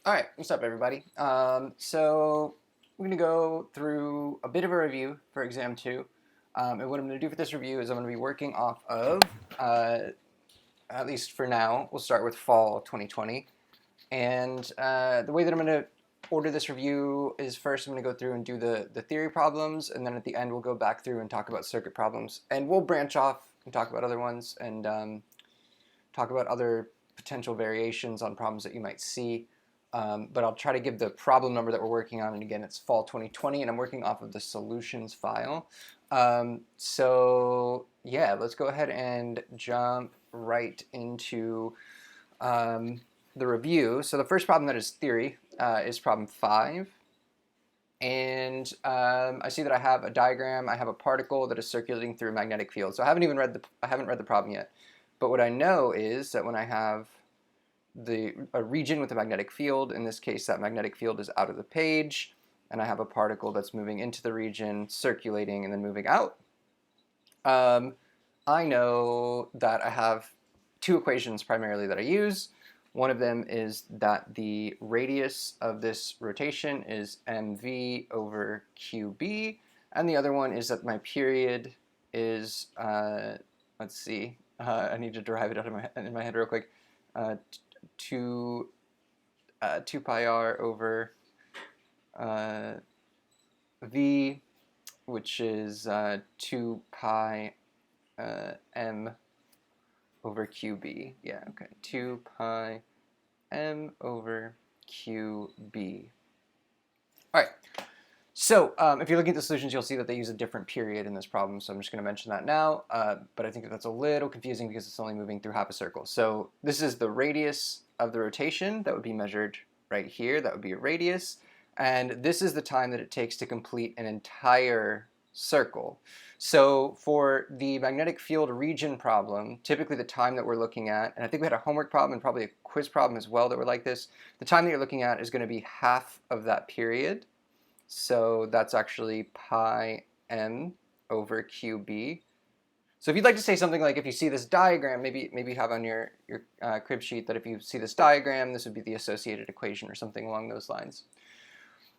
All right, what's up, everybody? So we're going to go through a bit of a review for exam two. And what I'm going to do for this review is I'm going to be working off of, at least for now, we'll start with fall 2020. And the way that I'm going to order this review is first I'm going to go through and do the theory problems, and then at the end we'll go back through and talk about circuit problems. And we'll branch off and talk about other ones and talk about other potential variations on problems that you might see. But I'll try to give the problem number that we're working on, and again, it's fall 2020, and I'm working off of the solutions file. So yeah, let's go ahead and jump right into the review. So the first problem that is theory is problem 5. And I see that I have a diagram. I have a particle that is circulating through a magnetic field. So I haven't read the problem yet. But what I know is that when I have a region with a magnetic field, in this case that magnetic field is out of the page, and I have a particle that's moving into the region, circulating, and then moving out, I know that I have two equations primarily that I use. One of them is that the radius of this rotation is mv over qb, and the other one is that my period is, let's see, I need to derive it out of in my head real quick, 2 pi r over v, which is 2 pi m over qb. Yeah, okay, 2 pi m over qb. All right. So if you're looking at the solutions, you'll see that they use a different period in this problem, so I'm just going to mention that now, but I think that's a little confusing because it's only moving through half a circle. So this is the radius of the rotation that would be measured right here. That would be a radius, and this is the time that it takes to complete an entire circle. So for the magnetic field region problem, typically the time that we're looking at, and I think we had a homework problem and probably a quiz problem as well that were like this, the time that you're looking at is going to be half of that period. So that's actually pi m over qb. So if you'd like to say something like, if you see this diagram, maybe have on your crib sheet that if you see this diagram, this would be the associated equation or something along those lines.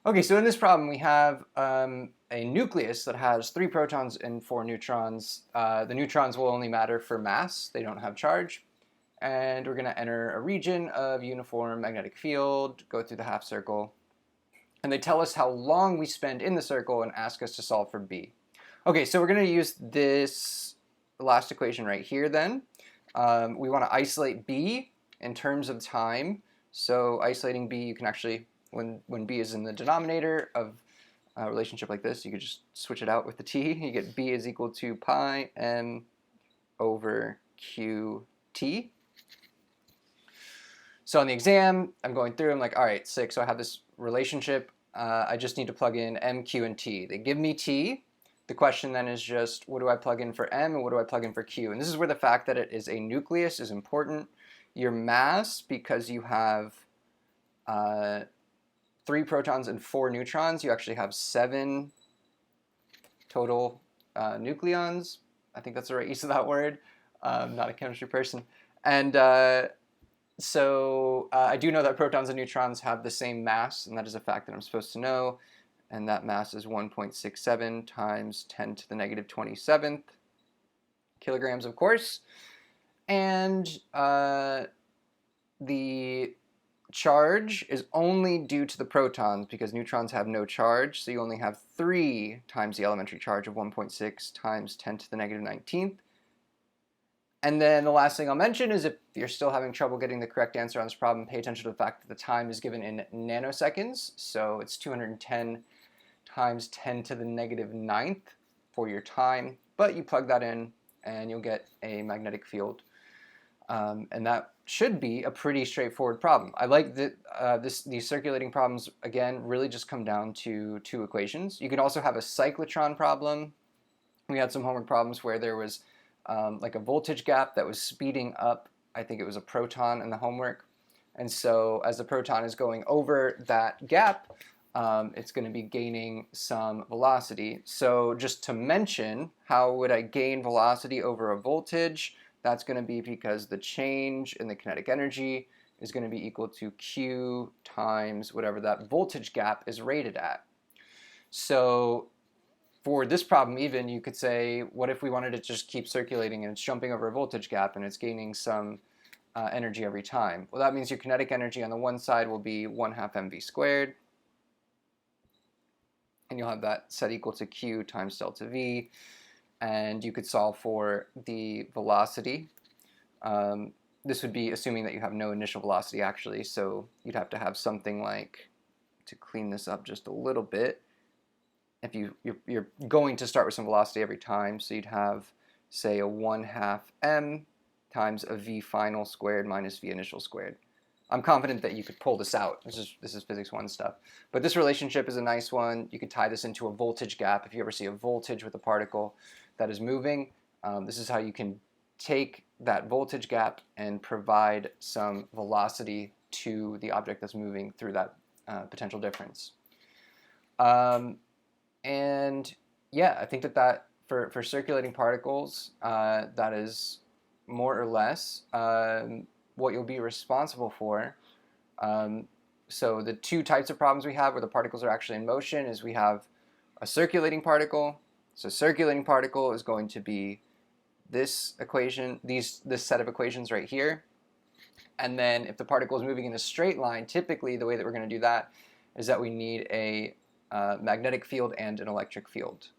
Okay, so in this problem we have a nucleus that has 3 protons and 4 neutrons. The neutrons will only matter for mass, they don't have charge. And we're going to enter a region of uniform magnetic field, go through the half circle, and they tell us how long we spend in the circle and ask us to solve for b. Okay, so we're going to use this last equation right here then. We want to isolate b in terms of time. So isolating b, you can actually, when b is in the denominator of a relationship like this, you could just switch it out with the t. You get b is equal to pi m over qt. So on the exam, I'm going through, I'm like, all right, sick, so I have this relationship. I just need to plug in m, q, and t. They give me t. The question then is just, what do I plug in for m and what do I plug in for q? And this is where the fact that it is a nucleus is important. Your mass, because you have 3 protons and 4 neutrons, you actually have 7 total nucleons. I think that's the right use of that word. I'm not a chemistry person. And so I do know that protons and neutrons have the same mass, and that is a fact that I'm supposed to know. And that mass is 1.67 times 10 to the negative 27th kilograms, of course. And the charge is only due to the protons because neutrons have no charge. So you only have 3 times the elementary charge of 1.6 times 10 to the negative 19th. And then the last thing I'll mention is if you're still having trouble getting the correct answer on this problem, pay attention to the fact that the time is given in nanoseconds. So it's 210 times 10 to the negative 9th for your time. But you plug that in and you'll get a magnetic field. And that should be a pretty straightforward problem. I like that these circulating problems, again, really just come down to 2 equations. You can also have a cyclotron problem. We had some homework problems where there was like a voltage gap that was speeding up. I think it was a proton in the homework. And so as the proton is going over that gap, it's going to be gaining some velocity. So just to mention, how would I gain velocity over a voltage? That's going to be because the change in the kinetic energy is going to be equal to Q times whatever that voltage gap is rated at. So for this problem even, you could say, what if we wanted to just keep circulating and it's jumping over a voltage gap and it's gaining some energy every time? Well, that means your kinetic energy on the one side will be 1/2 mv squared, and you'll have that set equal to Q times delta V, and you could solve for the velocity. This would be assuming that you have no initial velocity actually, so you'd have to have something like, to clean this up just a little bit, if you're going to start with some velocity every time, so you'd have, say, a 1/2 m times a v final squared minus v initial squared. I'm confident that you could pull this out. This is physics 1 stuff. But this relationship is a nice one. You could tie this into a voltage gap. If you ever see a voltage with a particle that is moving, this is how you can take that voltage gap and provide some velocity to the object that's moving through that potential difference. And yeah, I think that for circulating particles, that is more or less what you'll be responsible for. So the two types of problems we have where the particles are actually in motion is we have a circulating particle. So circulating particle is going to be this equation, this set of equations right here. And then if the particle is moving in a straight line, typically the way that we're going to do that is that we need a magnetic field and an electric field.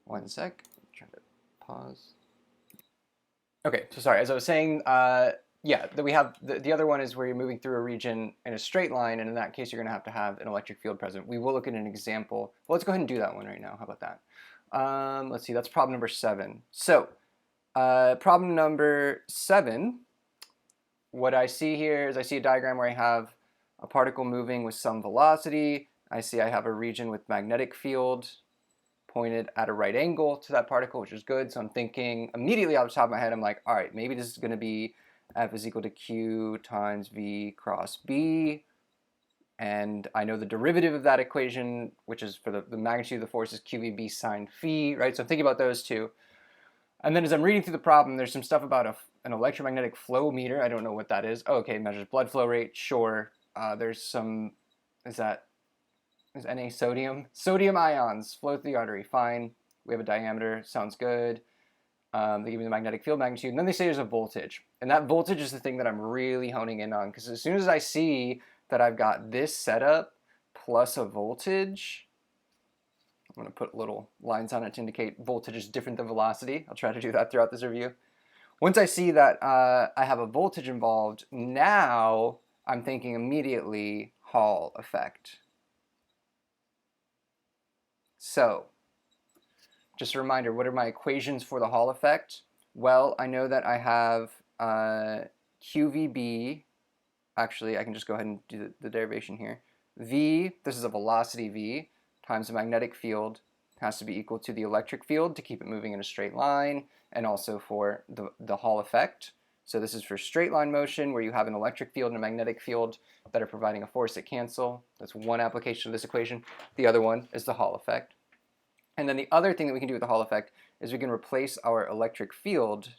One sec, try to pause. Okay, so sorry, as I was saying, yeah, we have the other one is where you're moving through a region in a straight line, and in that case you're going to have an electric field present. We will look at an example. Well, let's go ahead and do that one right now. How about that? Let's see, that's problem number 7. So problem number 7, what I see here is I see a diagram where I have a particle moving with some velocity. I see I have a region with magnetic field pointed at a right angle to that particle, which is good. So I'm thinking immediately off the top of my head, I'm like, all right, maybe this is going to be F is equal to Q times V cross B. And I know the derivative of that equation, which is for the magnitude of the force, is QVB sine phi, right? So I'm thinking about those two. And then as I'm reading through the problem, there's some stuff about an electromagnetic flow meter. I don't know what that is. Oh, okay, it measures blood flow rate, sure. There's some, is Na sodium? Sodium ions flow through the artery, fine. We have a diameter, sounds good. They give me the magnetic field magnitude, and then they say there's a voltage. And that voltage is the thing that I'm really honing in on, because as soon as I see that I've got this setup plus a voltage, I'm going to put little lines on it to indicate voltage is different than velocity. I'll try to do that throughout this review. Once I see that I have a voltage involved, now I'm thinking immediately Hall effect. So, just a reminder, what are my equations for the Hall effect? Well, I know that I have QVB, actually I can just go ahead and do the derivation here. V, this is a velocity V, times the magnetic field has to be equal to the electric field to keep it moving in a straight line, and also for the Hall effect. So this is for straight line motion where you have an electric field and a magnetic field that are providing a force that cancel. That's one application of this equation. The other one is the Hall effect. And then the other thing that we can do with the Hall effect is we can replace our electric field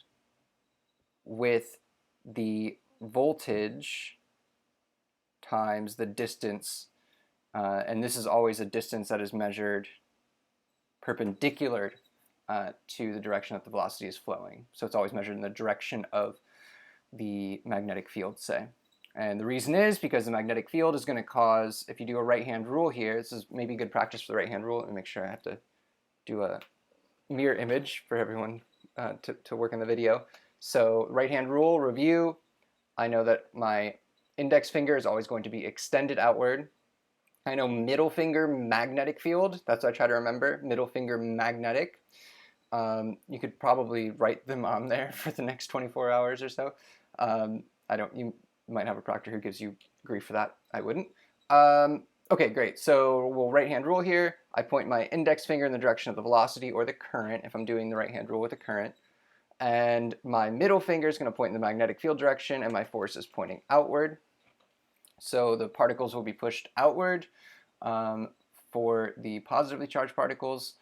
with the voltage times the distance, and this is always a distance that is measured perpendicular to the direction that the velocity is flowing. So it's always measured in the direction of the magnetic field, say. And the reason is because the magnetic field is going to cause, if you do a right-hand rule here, this is maybe good practice for the right-hand rule, and make sure I have to do a mirror image for everyone to work in the video. So right-hand rule, review, I know that my index finger is always going to be extended outward. I know middle finger magnetic field, that's what I try to remember, middle finger magnetic. You could probably write them on there for the next 24 hours or so. You might have a proctor who gives you grief for that. I wouldn't. Okay, great. So we'll right-hand rule here. I point my index finger in the direction of the velocity or the current if I'm doing the right-hand rule with the current. And my middle finger is going to point in the magnetic field direction, and my force is pointing outward. So the particles will be pushed outward for the positively charged particles.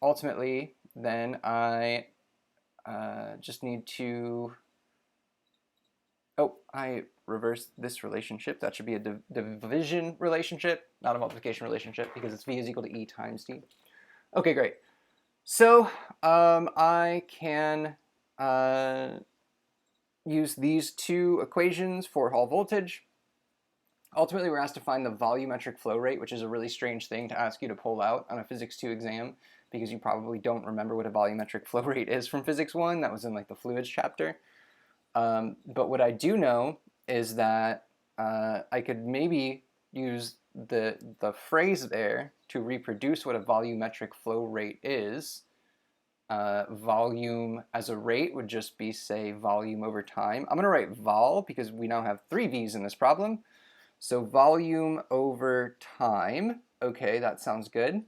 Ultimately, then I just need to Oh, I reversed this relationship. That should be a division relationship, not a multiplication relationship, because it's v is equal to e times t. Okay, great. So I can use these two equations for Hall voltage. Ultimately, we're asked to find the volumetric flow rate, which is a really strange thing to ask you to pull out on a Physics 2 exam, because you probably don't remember what a volumetric flow rate is from Physics 1. That was in like the fluids chapter. But what I do know is that I could maybe use the phrase there to reproduce what a volumetric flow rate is. Volume as a rate would just be, say, volume over time. I'm going to write vol because we now have 3 v's in this problem. So volume over time, okay, that sounds good.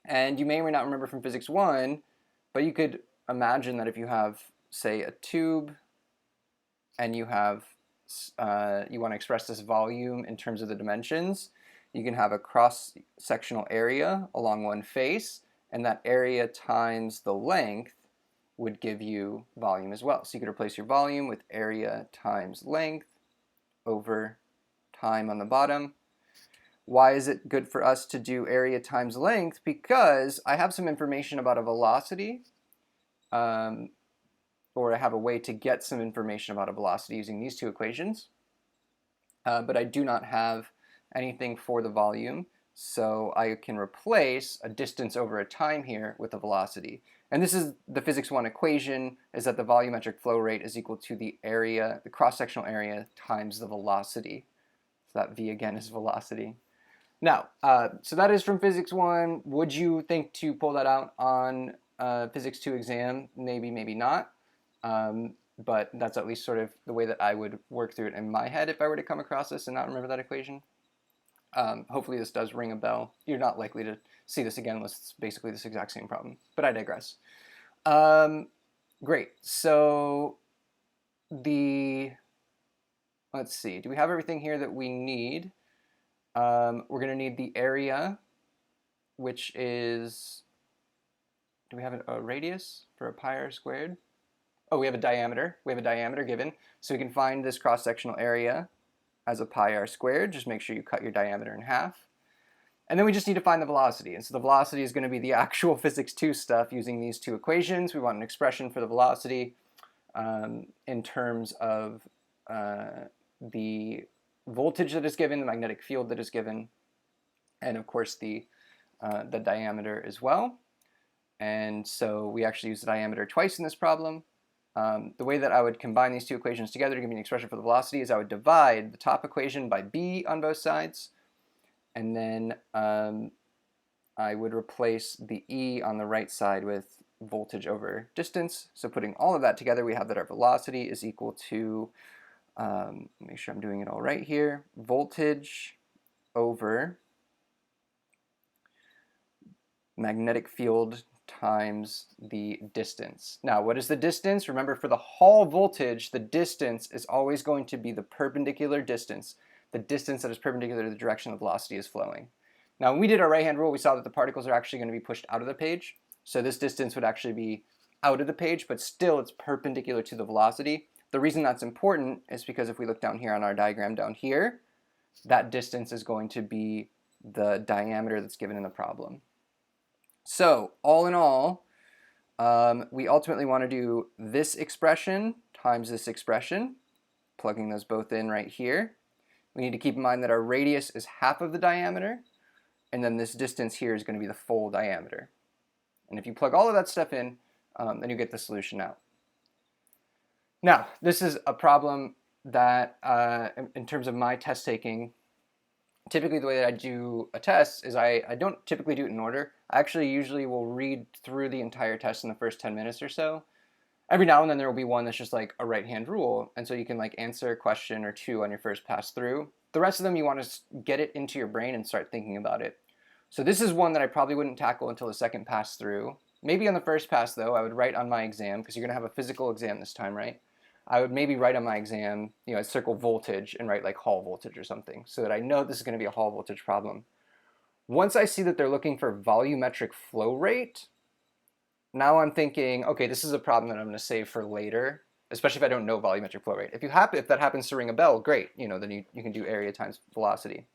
And you may or may not remember from Physics 1, but you could imagine that if you have, say, a tube and you have, you want to express this volume in terms of the dimensions, you can have a cross-sectional area along one face, and that area times the length would give you volume as well. So you could replace your volume with area times length over time on the bottom. Why is it good for us to do area times length? Because I have some information about a velocity, or I have a way to get some information about a velocity using these two equations, but I do not have anything for the volume, so I can replace a distance over a time here with a velocity. And this is the Physics 1 equation, is that the volumetric flow rate is equal to the area, the cross-sectional area, times the velocity. So that v again is velocity. Now, so that is from Physics 1. Would you think to pull that out on Physics 2 exam? Maybe, maybe not. But that's at least sort of the way that I would work through it in my head if I were to come across this and not remember that equation. Hopefully this does ring a bell. You're not likely to see this again unless it's basically this exact same problem, but I digress. Great, so let's see, do we have everything here that we need? We're going to need the area, which is, do we have a radius for a pi r squared? Oh, we have a diameter. We have a diameter given, so we can find this cross-sectional area as a pi r squared. Just make sure you cut your diameter in half. And then we just need to find the velocity. And so the velocity is going to be the actual Physics 2 stuff using these two equations. We want an expression for the velocity in terms of the voltage that is given, the magnetic field that is given, and of course the diameter as well. And so we actually use the diameter twice in this problem. The way that I would combine these two equations together to give me an expression for the velocity is I would divide the top equation by b on both sides, and then I would replace the e on the right side with voltage over distance. So putting all of that together, we have that our velocity is equal to, make sure I'm doing it all right here, voltage over magnetic field times the distance. Now, what is the distance? Remember, for the Hall voltage, the distance is always going to be the perpendicular distance, the distance that is perpendicular to the direction the velocity is flowing. Now, when we did our right-hand rule, we saw that the particles are actually going to be pushed out of the page. So this distance would actually be out of the page, but still it's perpendicular to the velocity. The reason that's important is because if we look down here on our diagram down here, that distance is going to be the diameter that's given in the problem. So all in all, we ultimately want to do this expression times this expression, plugging those both in right here. We need to keep in mind that our radius is half of the diameter, and then this distance here is going to be the full diameter. And if you plug all of that stuff in, then you get the solution out. Now, this is a problem that, in terms of my test taking, typically the way that I do a test is I don't typically do it in order. I actually usually will read through the entire test in the first 10 minutes or so. Every now and then there will be one that's just like a right-hand rule, and so you can like answer a question or two on your first pass through. The rest of them you want to get it into your brain and start thinking about it. So this is one that I probably wouldn't tackle until the second pass through. Maybe on the first pass though, I would write on my exam, because you're going to have a physical exam this time, right? I would maybe write on my exam, you know, I'd circle voltage and write like Hall voltage or something, so that I know this is going to be a Hall voltage problem. Once I see that they're looking for volumetric flow rate, now I'm thinking, okay, this is a problem that I'm going to save for later. especially if I don't know volumetric flow rate. If that happens to ring a bell, great. Then you can do area times velocity.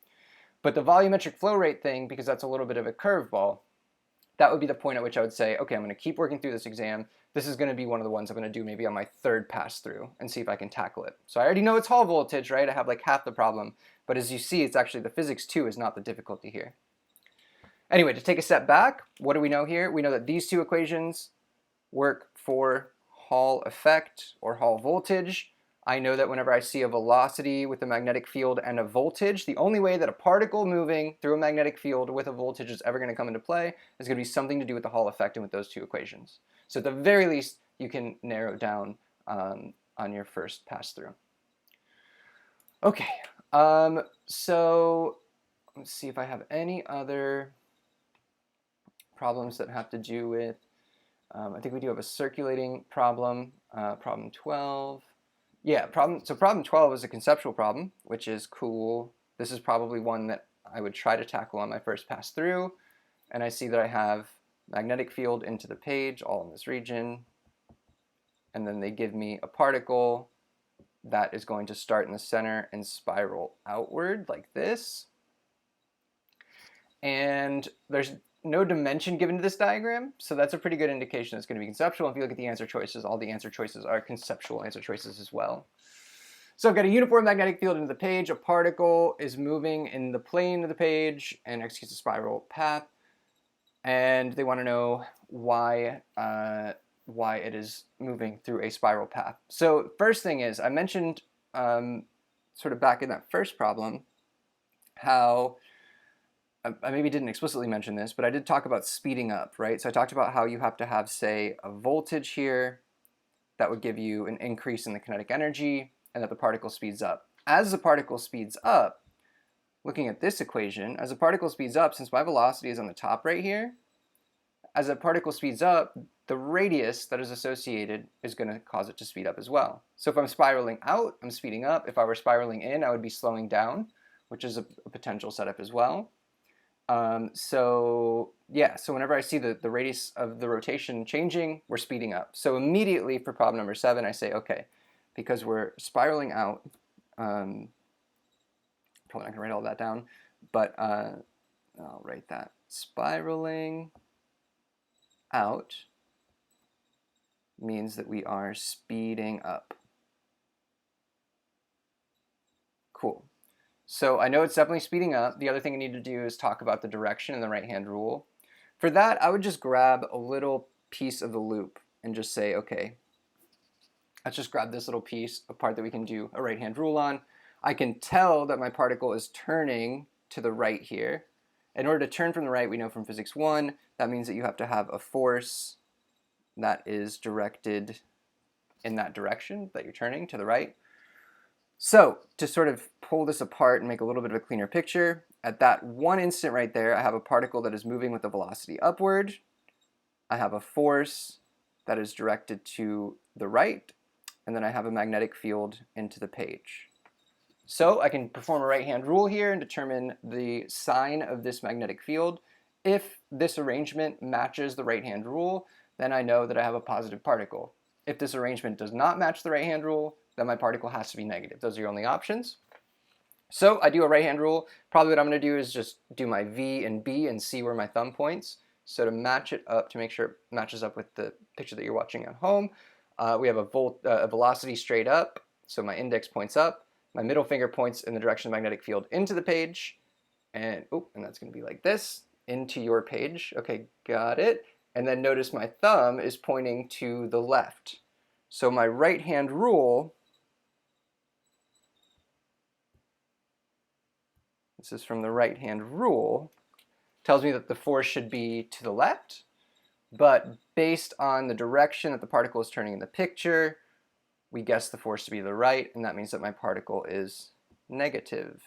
But the volumetric flow rate thing, because that's a little bit of a curveball, that would be the point at which I would say, okay, I'm going to keep working through this exam. This is going to be one of the ones I'm going to do maybe on my third pass through and see if I can tackle it. So I already know it's Hall voltage, right? I have like half the problem. But as you see, it's actually the physics 2 is not the difficulty here. Anyway, to take a step back, what do we know here? We know that these two equations work for Hall effect or Hall voltage. I know that whenever I see a velocity with a magnetic field and a voltage, the only way that a particle moving through a magnetic field with a voltage is ever going to come into play is going to be something to do with the Hall effect and with those two equations. So at the very least, you can narrow down on your first pass through. Okay, so let's see if I have any other problems that have to do with, I think we do have a circulating problem, problem 12. Yeah, problem 12 is a conceptual problem, which is cool. This is probably one that I would try to tackle on my first pass through. And I see that I have magnetic field into the page, all in this region. And then they give me a particle that is going to start in the center and spiral outward like this. And there's no dimension given to this diagram, so that's a pretty good indication it's going to be conceptual. If you look at the answer choices, all the answer choices are conceptual answer choices as well. So I've got a uniform magnetic field into the page, a particle is moving in the plane of the page and executes a spiral path, and they want to know why it is moving through a spiral path. So first thing is, I mentioned sort of back in that first problem how I maybe didn't explicitly mention this, but I did talk about speeding up, right? So I talked about how you have to have, say, a voltage here that would give you an increase in the kinetic energy and that the particle speeds up. As the particle speeds up, looking at this equation, as the particle speeds up, since my velocity is on the top right here, as a particle speeds up, the radius that is associated is going to cause it to speed up as well. So if I'm spiraling out, I'm speeding up. If I were spiraling in, I would be slowing down, which is a potential setup as well. So whenever I see the radius of the rotation changing, we're speeding up. So immediately for problem number 7, I say, okay, because we're spiraling out, probably not going to write all that down, but I'll write that. Spiraling out means that we are speeding up. Cool. So I know it's definitely speeding up. The other thing I need to do is talk about the direction and the right-hand rule. For that, I would just grab a little piece of the loop and just say, okay, let's just grab this little piece, a part that we can do a right-hand rule on. I can tell that my particle is turning to the right here. In order to turn from the right, we know from physics 1, that means that you have to have a force that is directed in that direction that you're turning to the right. So to sort of pull this apart and make a little bit of a cleaner picture, at that one instant right there, I have a particle that is moving with a velocity upward. I have a force that is directed to the right, and then I have a magnetic field into the page. So I can perform a right-hand rule here and determine the sign of this magnetic field. If this arrangement matches the right-hand rule, then I know that I have a positive particle. If this arrangement does not match the right-hand rule, then my particle has to be negative. Those are your only options. So I do a right-hand rule. Probably what I'm going to do is just do my V and B and see where my thumb points. So to match it up, to make sure it matches up with the picture that you're watching at home, we have a velocity straight up. So my index points up. My middle finger points in the direction of the magnetic field into the page. And that's going to be like this, into your page. Okay, got it. And then notice my thumb is pointing to the left. So my right-hand rule, this is from the right-hand rule, tells me that the force should be to the left, but based on the direction that the particle is turning in the picture, we guess the force to be the right, and that means that my particle is negative.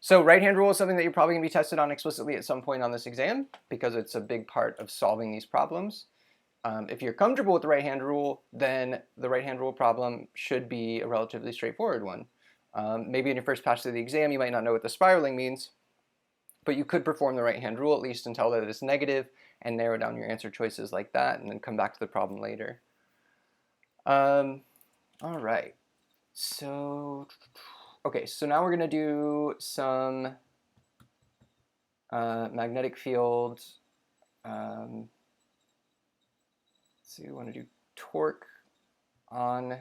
So right-hand rule is something that you're probably going to be tested on explicitly at some point on this exam because it's a big part of solving these problems. If you're comfortable with the right-hand rule, then the right-hand rule problem should be a relatively straightforward one. Maybe in your first pass through the exam, you might not know what the spiraling means, but you could perform the right-hand rule at least and tell that it's negative, and narrow down your answer choices like that, and then come back to the problem later. All right. So, okay, so now we're going to do some magnetic field. Let's see, we want to do torque on.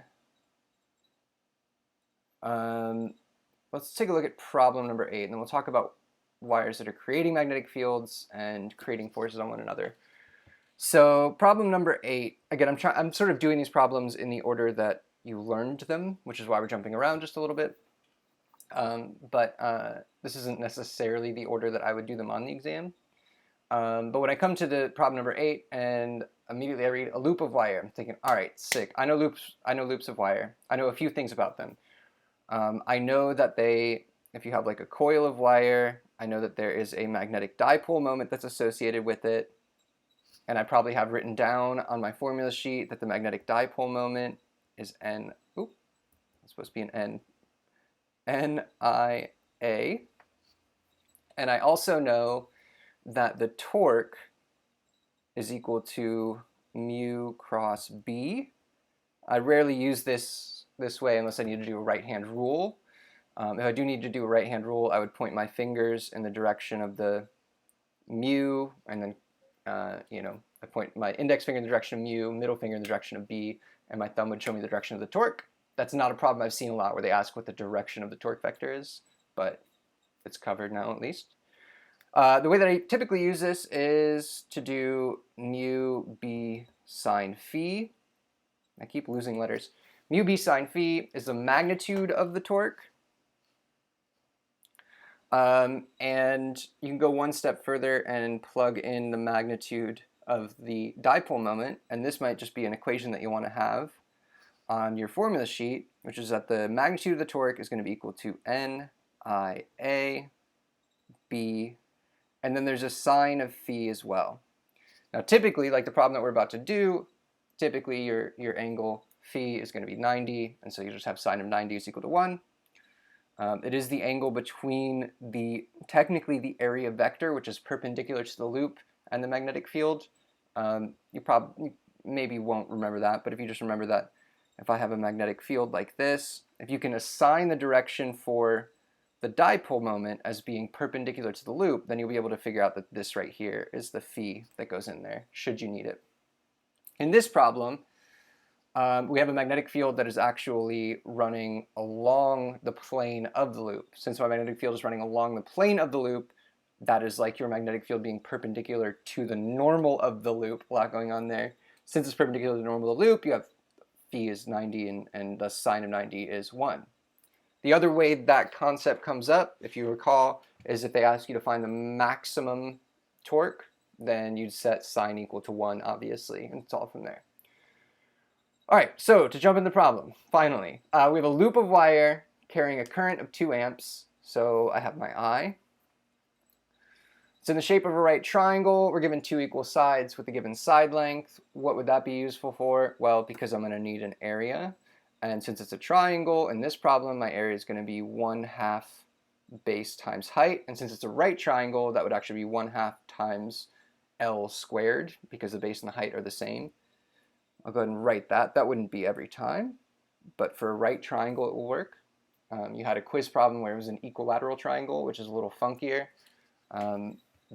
Let's take a look at problem number 8, and then we'll talk about wires that are creating magnetic fields and creating forces on one another. So problem number 8, again, I'm sort of doing these problems in the order that you learned them, which is why we're jumping around just a little bit. But this isn't necessarily the order that I would do them on the exam. But when I come to the problem number 8 and immediately I read a loop of wire, I'm thinking, all right, sick. I know loops of wire. I know a few things about them. I know that if you have like a coil of wire, I know that there is a magnetic dipole moment that's associated with it. And I probably have written down on my formula sheet that the magnetic dipole moment is N. Oop, it's supposed to be an N-I-A. And I also know that the torque is equal to mu cross B. I rarely use this way unless I need to do a right-hand rule. If I do need to do a right-hand rule, I would point my fingers in the direction of the mu, and then I point my index finger in the direction of mu, middle finger in the direction of B, and my thumb would show me the direction of the torque. That's not a problem I've seen a lot where they ask what the direction of the torque vector is, but it's covered now at least. The way that I typically use this is to do mu B sine phi. I keep losing letters. Mu B sine phi is the magnitude of the torque. And you can go one step further and plug in the magnitude of the dipole moment, and this might just be an equation that you want to have on your formula sheet, which is that the magnitude of the torque is going to be equal to N-I-A B, and then there's a sine of phi as well. Now typically, like the problem that we're about to do, typically your angle phi is going to be 90, and so you just have sine of 90 is equal to 1. It is the angle between technically the area vector, which is perpendicular to the loop, and the magnetic field. You probably maybe won't remember that, but if you just remember that if I have a magnetic field like this, if you can assign the direction for the dipole moment as being perpendicular to the loop, then you'll be able to figure out that this right here is the phi that goes in there, should you need it. In this problem, we have a magnetic field that is actually running along the plane of the loop. Since my magnetic field is running along the plane of the loop, that is like your magnetic field being perpendicular to the normal of the loop. A lot going on there. Since it's perpendicular to the normal of the loop, you have phi is 90 and the sine of 90 is 1. The other way that concept comes up, if you recall, is if they ask you to find the maximum torque, then you'd set sine equal to 1, obviously, and it's all from there. All right, so to jump in the problem, finally, we have a loop of wire carrying a current of 2 amps. So I have my I. It's in the shape of a right triangle. We're given 2 equal sides with a given side length. What would that be useful for? Well, because I'm going to need an area. And since it's a triangle, in this problem, my area is going to be 1/2 base times height. And since it's a right triangle, that would actually be 1/2 times L squared, because the base and the height are the same. I'll go ahead and write that. That wouldn't be every time, but for a right triangle, it will work. You had a quiz problem where it was an equilateral triangle, which is a little funkier.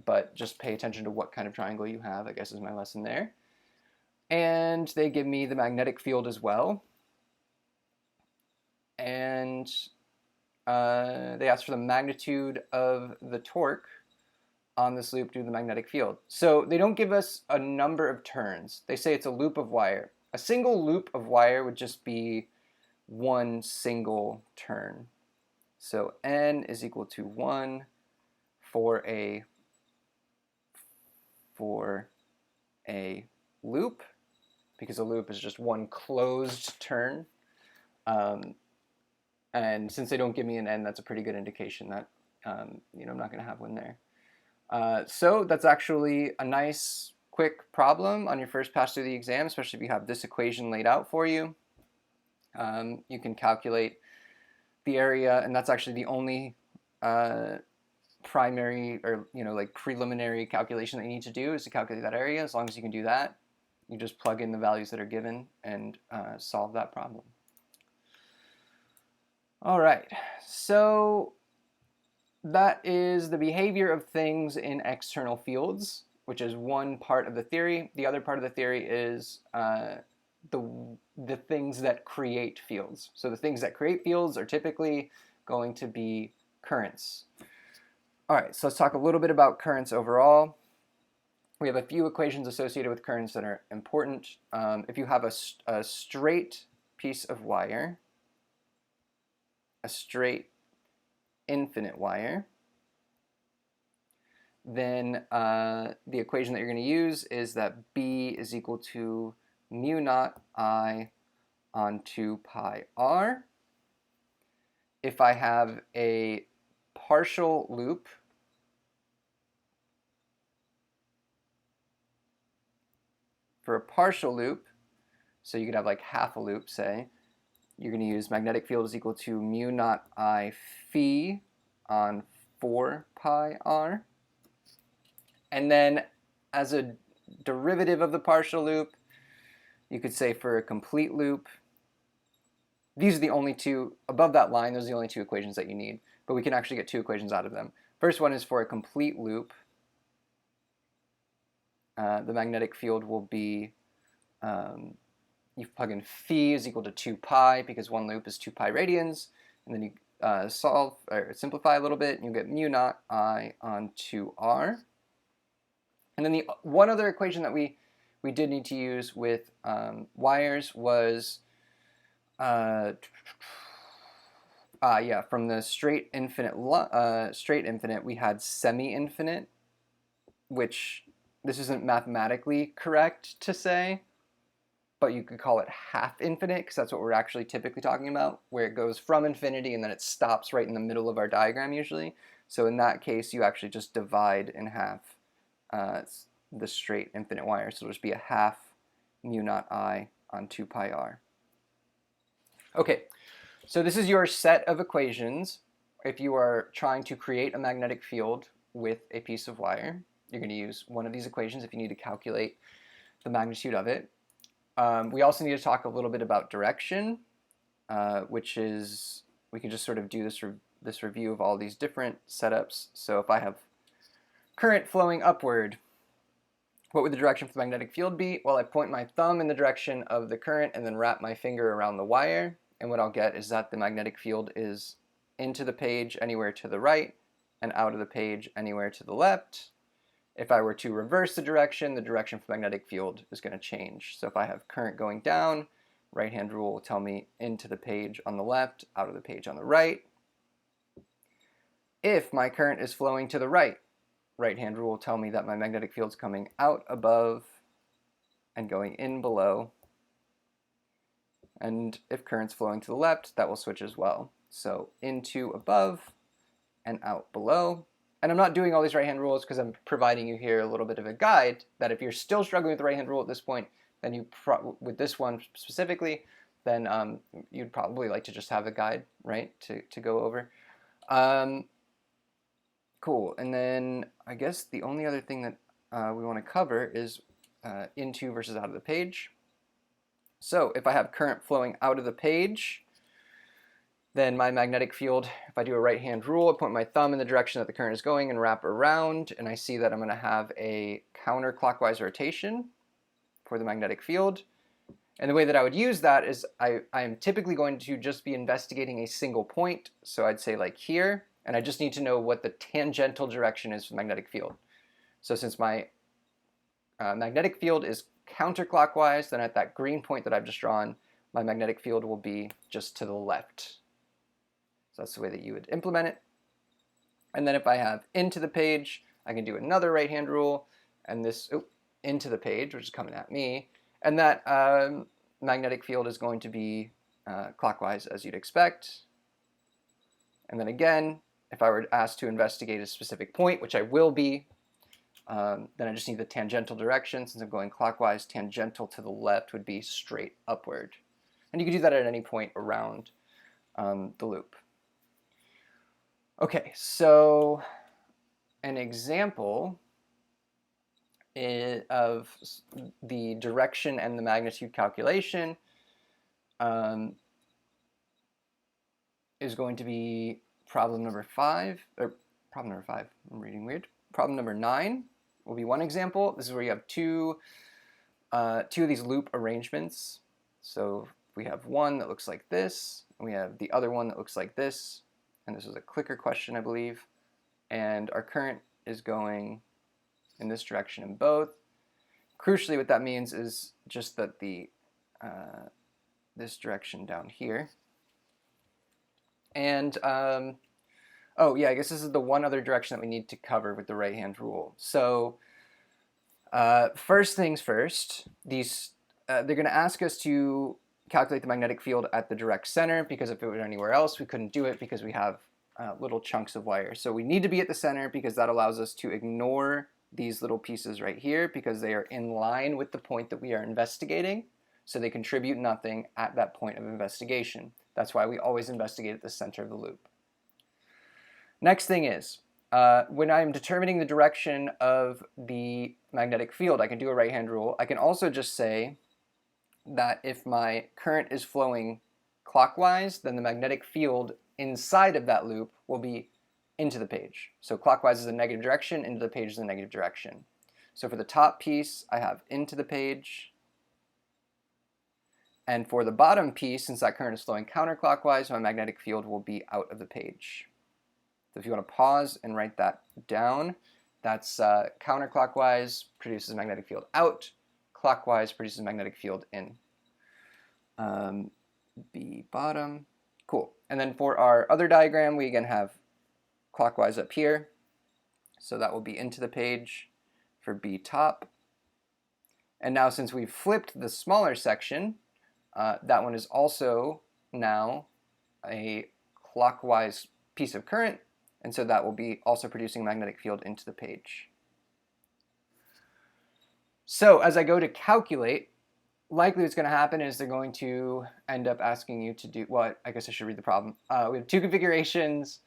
But just pay attention to what kind of triangle you have, I guess is my lesson there. And they give me the magnetic field as well. And they ask for the magnitude of the torque on this loop due to the magnetic field. So they don't give us a number of turns. They say it's a loop of wire. A single loop of wire would just be one single turn. So N is equal to 1 for a loop, because a loop is just one closed turn. And since they don't give me an N, that's a pretty good indication that I'm not going to have one there. So that's actually a nice, quick problem on your first pass through the exam, especially if you have this equation laid out for you. You can calculate the area, and that's actually the only primary or like preliminary calculation that you need to do is to calculate that area. As long as you can do that, you just plug in the values that are given and solve that problem. All right, so that is the behavior of things in external fields, which is one part of the theory. The other part of the theory is the things that create fields. So the things that create fields are typically going to be currents. All right, so let's talk a little bit about currents overall. We have a few equations associated with currents that are important. If you have a straight piece of wire, a straight infinite wire, then the equation that you're going to use is that B is equal to mu naught I on 2 pi r. If I have a partial loop, for a partial loop, so you could have like half a loop, say, you're going to use magnetic field is equal to mu naught I phi on 4 pi r. And then as a derivative of the partial loop, you could say for a complete loop, these are the only two, above that line, those are the only two equations that you need, but we can actually get two equations out of them. First one is for a complete loop. The magnetic field will be, you plug in phi is equal to 2 pi because one loop is 2 pi radians, and then you solve or simplify a little bit, and you get mu naught I on 2r. And then the one other equation that we did need to use with wires was, from the straight infinite, we had semi-infinite, which this isn't mathematically correct to say, but you could call it half infinite because that's what we're actually typically talking about, where it goes from infinity and then it stops right in the middle of our diagram usually. So in that case, you actually just divide in half the straight infinite wire. So it'll just be a half mu naught I on 2 pi r. Okay, so this is your set of equations if you are trying to create a magnetic field with a piece of wire. You're going to use one of these equations if you need to calculate the magnitude of it. We also need to talk a little bit about direction, which is, we can just sort of do this review of all these different setups. So if I have current flowing upward, what would the direction for the magnetic field be? Well, I point my thumb in the direction of the current and then wrap my finger around the wire, and what I'll get is that the magnetic field is into the page anywhere to the right and out of the page anywhere to the left. If I were to reverse the direction for magnetic field is going to change. So if I have current going down, right-hand rule will tell me into the page on the left, out of the page on the right. If my current is flowing to the right, right-hand rule will tell me that my magnetic field is coming out above and going in below. And if current's flowing to the left, that will switch as well. So into above and out below. And I'm not doing all these right-hand rules because I'm providing you here a little bit of a guide that if you're still struggling with the right-hand rule at this point, then with this one specifically, then you'd probably like to just have a guide, right, to go over. Cool, and then I guess the only other thing that we want to cover is into versus out of the page. So if I have current flowing out of the page, then my magnetic field, if I do a right-hand rule, I point my thumb in the direction that the current is going and wrap around, and I see that I'm going to have a counterclockwise rotation for the magnetic field. And the way that I would use that is I am typically going to just be investigating a single point. So I'd say like here, and I just need to know what the tangential direction is for the magnetic field. So since my magnetic field is counterclockwise, then at that green point that I've just drawn, my magnetic field will be just to the left. So that's the way that you would implement it. And then if I have into the page, I can do another right-hand rule, and this into the page, which is coming at me, and that magnetic field is going to be clockwise as you'd expect. And then again, if I were asked to investigate a specific point, which I will be, then I just need the tangential direction. Since I'm going clockwise, tangential to the left would be straight upward. And you can do that at any point around the loop. Okay, so an example of the direction and the magnitude calculation is going to be problem number 5, or problem number 5, I'm reading weird. Problem number 9 will be one example. This is where you have two of these loop arrangements. So we have one that looks like this, and we have the other one that looks like this, and this is a clicker question, I believe, and our current is going in this direction in both. Crucially, what that means is just that the this direction down here. And oh yeah, I guess this is the one other direction that we need to cover with the right-hand rule. So first things first, these they're going to ask us to calculate the magnetic field at the direct center, because if it were anywhere else, we couldn't do it because we have little chunks of wire. So we need to be at the center because that allows us to ignore these little pieces right here because they are in line with the point that we are investigating. So they contribute nothing at that point of investigation. That's why we always investigate at the center of the loop. Next thing is, when I'm determining the direction of the magnetic field, I can do a right-hand rule. I can also just say that if my current is flowing clockwise, then the magnetic field inside of that loop will be into the page. So clockwise is a negative direction, into the page is a negative direction. So for the top piece, I have into the page. And for the bottom piece, since that current is flowing counterclockwise, my magnetic field will be out of the page. So if you want to pause and write that down, that's counterclockwise produces magnetic field out, clockwise produces magnetic field in. B bottom, cool. And then for our other diagram, we again have clockwise up here. So that will be into the page for B top. And now since we've flipped the smaller section, that one is also now a clockwise piece of current, and so that will be also producing a magnetic field into the page. So as I go to calculate, likely what's going to happen is they're going to end up asking you to do what? I guess I should read the problem. We have two configurations.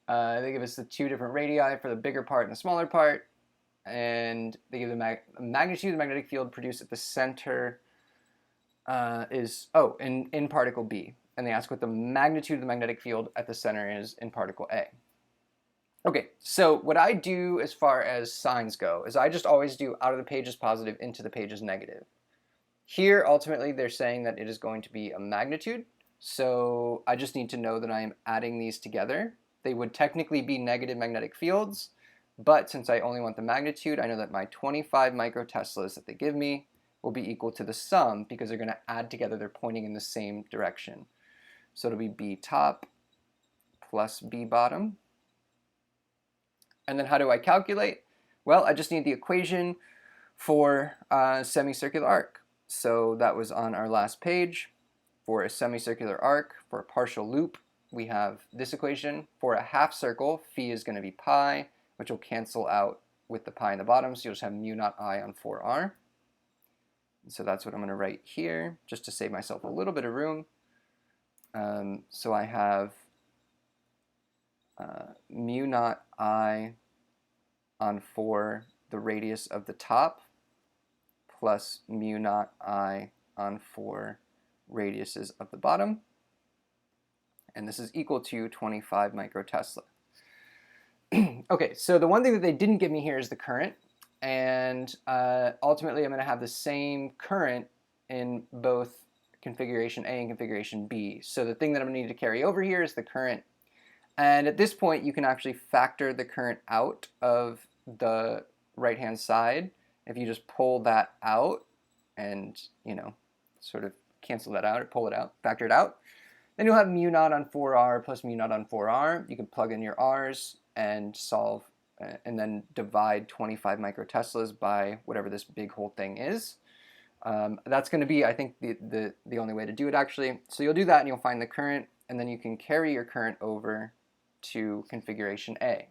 They give us the two different radii for the bigger part and the smaller part, and they give the magnitude of the magnetic field produced at the center is in particle B, and they ask what the magnitude of the magnetic field at the center is in particle A. Okay, so what I do as far as signs go is I just always do out of the page is positive, into the page is negative. Here, ultimately, they're saying that it is going to be a magnitude, so I just need to know that I am adding these together. They would technically be negative magnetic fields, but since I only want the magnitude, I know that my 25 microteslas that they give me will be equal to the sum because they're going to add together, they're pointing in the same direction. So it'll be B top plus B bottom. And then how do I calculate? Well, I just need the equation for a semicircular arc. So that was on our last page. For a semicircular arc, for a partial loop, we have this equation. For a half circle, phi is going to be pi, which will cancel out with the pi in the bottom, so you'll just have mu naught I on 4r. So that's what I'm going to write here, just to save myself a little bit of room. So I have mu naught I on 4 the radius of the top plus mu naught I on 4 radiuses of the bottom. And this is equal to 25 microtesla. Okay, so the one thing that they didn't give me here is the current. And ultimately, I'm going to have the same current in both configuration A and configuration B. So the thing that I'm going to need to carry over here is the current. And at this point, you can actually factor the current out of the right-hand side. If you just pull that out and, sort of cancel that out or pull it out, factor it out, then you'll have mu naught on 4r plus mu naught on 4r. You can plug in your r's and solve and then divide 25 microteslas by whatever this big whole thing is. That's going to be, I think, the only way to do it, actually. So you'll do that and you'll find the current, and then you can carry your current over to configuration A.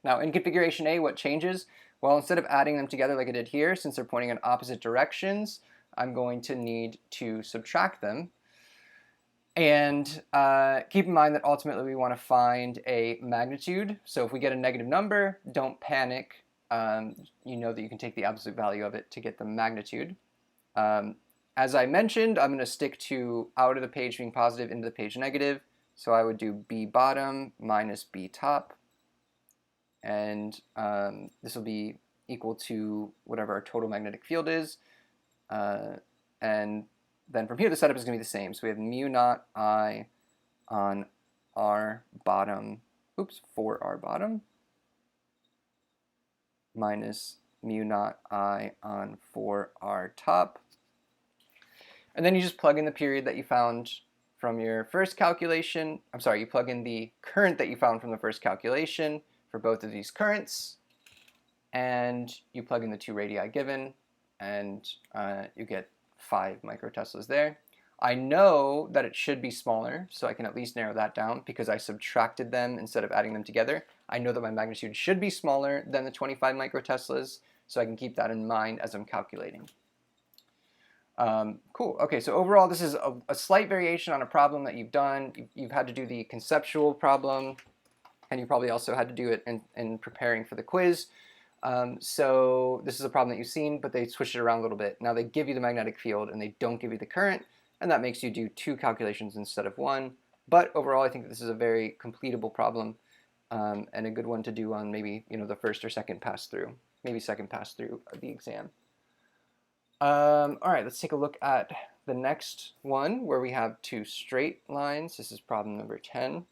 Now, in configuration A, what changes? Well, instead of adding them together like I did here, since they're pointing in opposite directions, I'm going to need to subtract them. And keep in mind that ultimately we want to find a magnitude. So if we get a negative number, don't panic. You know that you can take the absolute value of it to get the magnitude. As I mentioned, I'm going to stick to out of the page being positive, into the page negative. So I would do B bottom minus B top. And this will be equal to whatever our total magnetic field is. And then from here, the setup is going to be the same. So we have mu naught I on R bottom, for R bottom, minus mu naught I on 4R top. And then you just plug in the period that you found from your first calculation. I'm sorry, you plug in the current that you found from the first calculation for both of these currents, and you plug in the 2 radii given, and you get 5 microteslas there. I know that it should be smaller, so I can at least narrow that down because I subtracted them instead of adding them together. I know that my magnitude should be smaller than the 25 microteslas, so I can keep that in mind as I'm calculating. Cool. Okay, so overall this is a slight variation on a problem that you've done. You've had to do the conceptual problem, and you probably also had to do it in preparing for the quiz. So this is a problem that you've seen, but they switched it around a little bit. Now they give you the magnetic field and they don't give you the current, and that makes you do 2 calculations instead of 1. But overall, I think that this is a very completable problem, and a good one to do on maybe the first or second pass through, maybe second pass through of the exam. All right, let's take a look at the next one where we have 2 straight lines. This is problem number 10.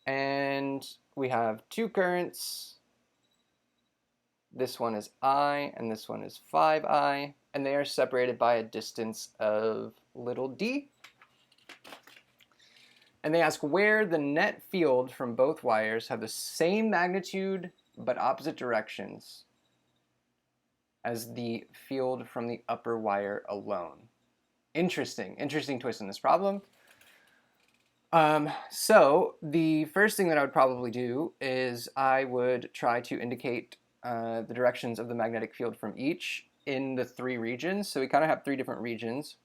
And we have 2 currents. This one is I and this one is 5I, and they are separated by a distance of little d. And they ask where the net field from both wires have the same magnitude but opposite directions as the field from the upper wire alone. Interesting twist in this problem. So the first thing that I would probably do is I would try to indicate the directions of the magnetic field from each in the 3 regions. So we kind of have 3 different regions.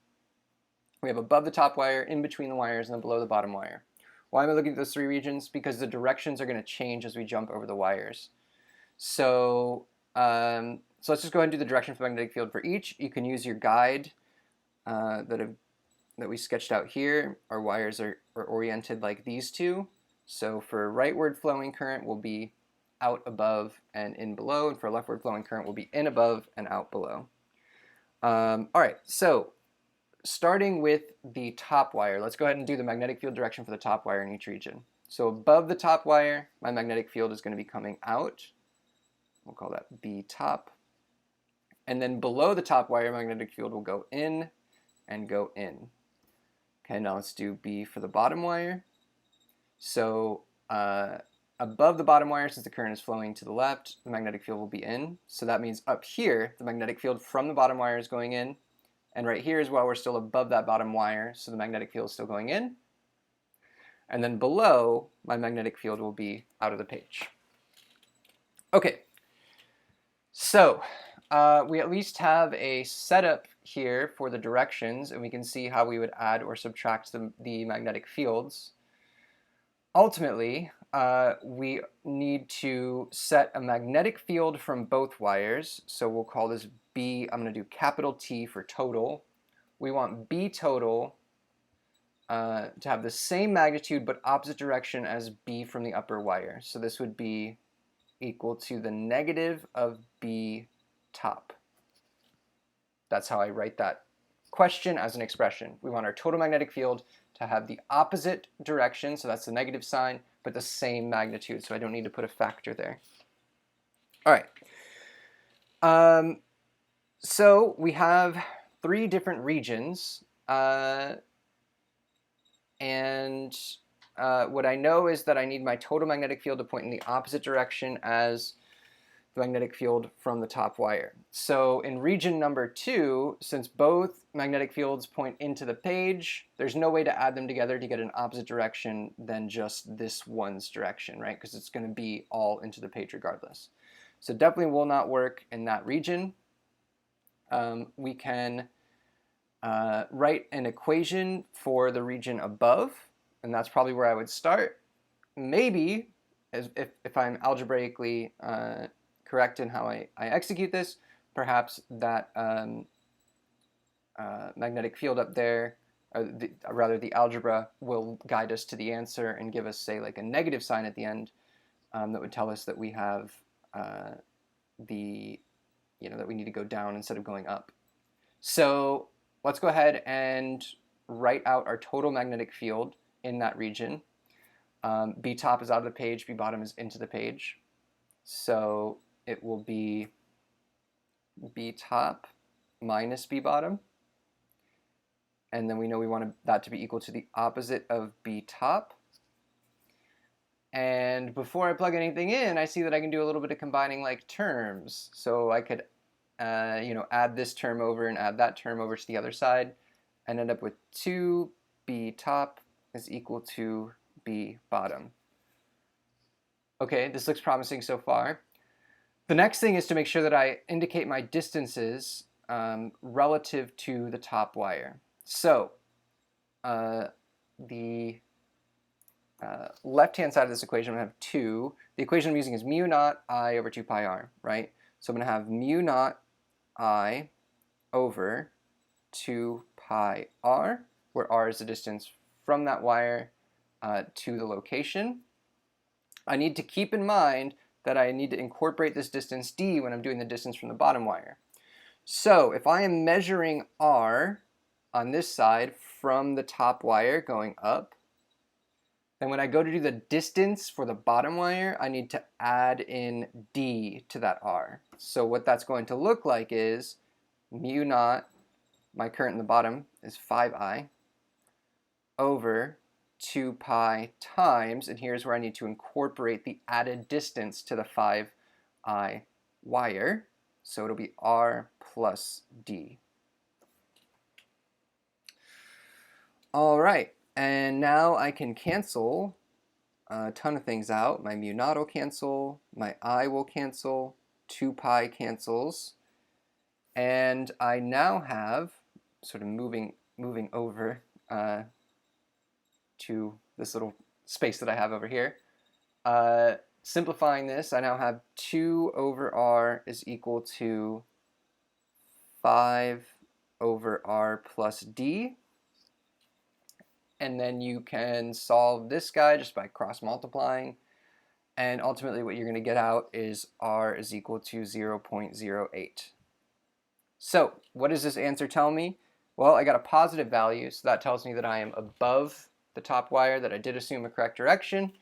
We have above the top wire, in between the wires, and then below the bottom wire. Why am I looking at those 3 regions? Because the directions are going to change as we jump over the wires. So let's just go ahead and do the direction for the magnetic field for each. You can use your guide that we sketched out here. Our wires are oriented like these 2. So for rightward flowing current will be out above and in below, and for leftward flowing current will be in above and out below. All right, so starting with the top wire, let's go ahead and do the magnetic field direction for the top wire in each region. So above the top wire, my magnetic field is going to be coming out. We'll call that B top. And then below the top wire, magnetic field will go in and go in. Okay, now let's do B for the bottom wire. So above the bottom wire, since the current is flowing to the left, the magnetic field will be in. So that means up here, the magnetic field from the bottom wire is going in. And right here is while we're still above that bottom wire, so the magnetic field is still going in. And then below, my magnetic field will be out of the page. Okay, so we at least have a setup here for the directions, and we can see how we would add or subtract the magnetic fields. Ultimately, we need to set a magnetic field from both wires, so we'll call this B. I'm going to do capital T for total. We want B total to have the same magnitude but opposite direction as B from the upper wire. So this would be equal to the negative of B top. That's how I write that question as an expression. We want our total magnetic field to have the opposite direction, so that's the negative sign, but the same magnitude, so I don't need to put a factor there. All right. So we have 3 different regions, and what I know is that I need my total magnetic field to point in the opposite direction as the magnetic field from the top wire. So in region number 2, since both magnetic fields point into the page, there's no way to add them together to get an opposite direction than just this one's direction, right? Because it's going to be all into the page regardless. So definitely will not work in that region. We can write an equation for the region above, and that's probably where I would start. Maybe, if I'm algebraically correct in how I execute this, perhaps that magnetic field up there, rather the algebra, will guide us to the answer and give us, say, like a negative sign at the end that would tell us that we have that we need to go down instead of going up. So let's go ahead and write out our total magnetic field in that region. B top is out of the page, B bottom is into the page. So it will be B top minus B bottom. And then we know we want that to be equal to the opposite of B top. And before I plug anything in, I see that I can do a little bit of combining like terms. So I could add this term over and add that term over to the other side and end up with 2B top is equal to B bottom. Okay, this looks promising so far. The next thing is to make sure that I indicate my distances relative to the top wire. So the left-hand side of this equation, I'm going to have 2. The equation I'm using is mu naught I over 2 pi r, right? So I'm going to have mu naught I over 2 pi r, where r is the distance from that wire to the location. I need to keep in mind that I need to incorporate this distance d when I'm doing the distance from the bottom wire. So if I am measuring r on this side from the top wire going up, then when I go to do the distance for the bottom wire, I need to add in d to that r. So what that's going to look like is mu naught, my current in the bottom is 5i, over 2 pi times, and here's where I need to incorporate the added distance to the 5i wire. So it'll be r plus d. All right, and now I can cancel a ton of things out. My mu naught will cancel, my I will cancel, 2 pi cancels, and I now have, sort of moving over to this little space that I have over here. Simplifying this, I now have 2 over r is equal to 5 over r plus d. And then you can solve this guy just by cross multiplying. And ultimately what you're going to get out is r is equal to 0.08. So what does this answer tell me? Well, I got a positive value, so that tells me that I am above the top wire, that I did assume a correct direction.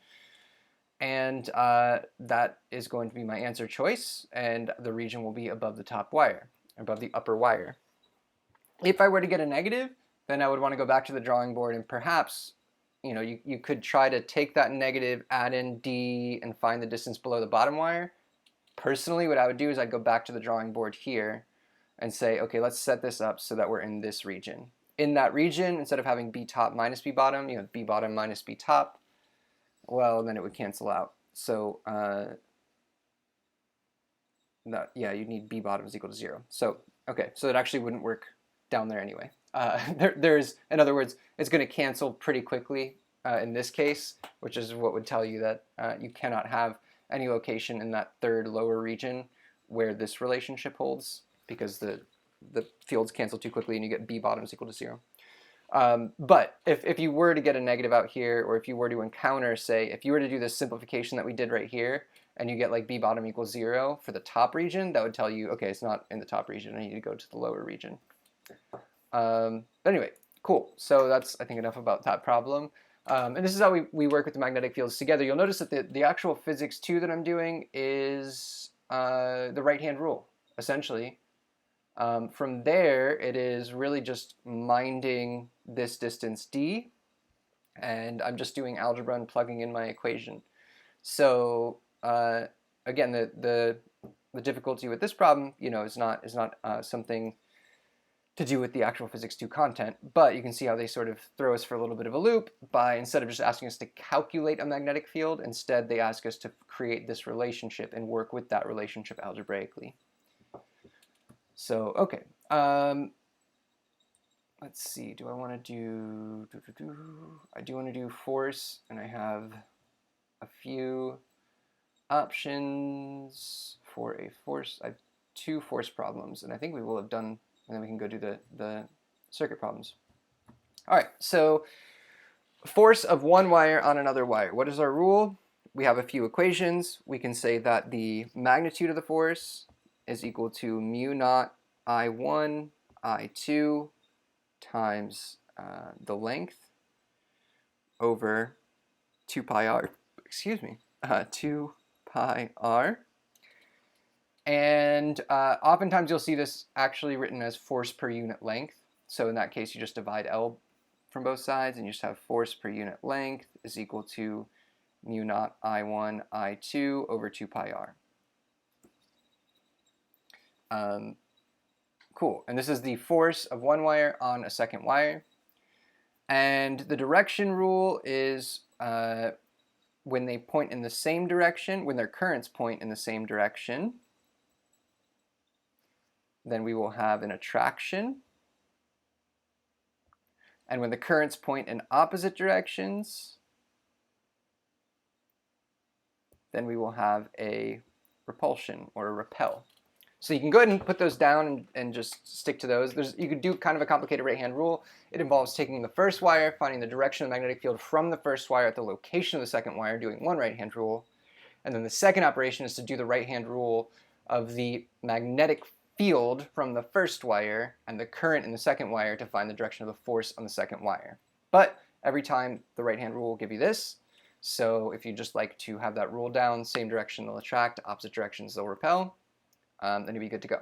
And that is going to be my answer choice, and the region will be above the top wire, above the upper wire. If I were to get a negative, then I would want to go back to the drawing board and perhaps, you could try to take that negative, add in d, and find the distance below the bottom wire. Personally, what I would do is I'd go back to the drawing board here and say, okay, let's set this up so that we're in this region. In that region, instead of having b top minus b bottom, you have b bottom minus b top. Well, then it would cancel out. So you need b bottom is equal to 0. So okay, so it actually wouldn't work down there anyway. In other words, it's going to cancel pretty quickly in this case, which is what would tell you that you cannot have any location in that third lower region where this relationship holds, because the fields cancel too quickly and you get b bottom is equal to 0. But if you were to get a negative out here, or if you were to encounter, say, if you were to do this simplification that we did right here, and you get like b bottom equals 0 for the top region, that would tell you, okay, it's not in the top region, I need to go to the lower region. But anyway, cool. So that's, I think, enough about that problem. And this is how we work with the magnetic fields together. You'll notice that the actual physics 2 that I'm doing is the right-hand rule, essentially. From there, it is really just minding this distance d, and I'm just doing algebra and plugging in my equation. So again, the difficulty with this problem, is not something to do with the actual physics 2 content, but you can see how they sort of throw us for a little bit of a loop by, instead of just asking us to calculate a magnetic field, instead they ask us to create this relationship and work with that relationship algebraically. So, okay. let's see, do I want to do, I do want to do force, and I have a few options for a force. I have 2 force problems, and I think we will have done, and then we can go do the circuit problems. All right, so force of one wire on another wire. What is our rule? We have a few equations. We can say that the magnitude of the force is equal to mu naught I1 I2 times the length over 2 pi r, 2 pi r. And oftentimes you'll see this actually written as force per unit length. So in that case, you just divide L from both sides, and you just have force per unit length is equal to mu naught I1 I2 over 2 pi r. Cool. And this is the force of one wire on a second wire. And the direction rule is when they point in the same direction, when their currents point in the same direction, then we will have an attraction. And when the currents point in opposite directions, then we will have a repulsion or a repel. So you can go ahead and put those down and just stick to those. You could do kind of a complicated right-hand rule. It involves taking the first wire, finding the direction of the magnetic field from the first wire at the location of the second wire, doing one right-hand rule. And then the second operation is to do the right-hand rule of the magnetic field from the first wire and the current in the second wire to find the direction of the force on the second wire. But every time the right-hand rule will give you this. So if you just like to have that rule down, same direction they'll attract, opposite directions they'll repel, then you'll be good to go.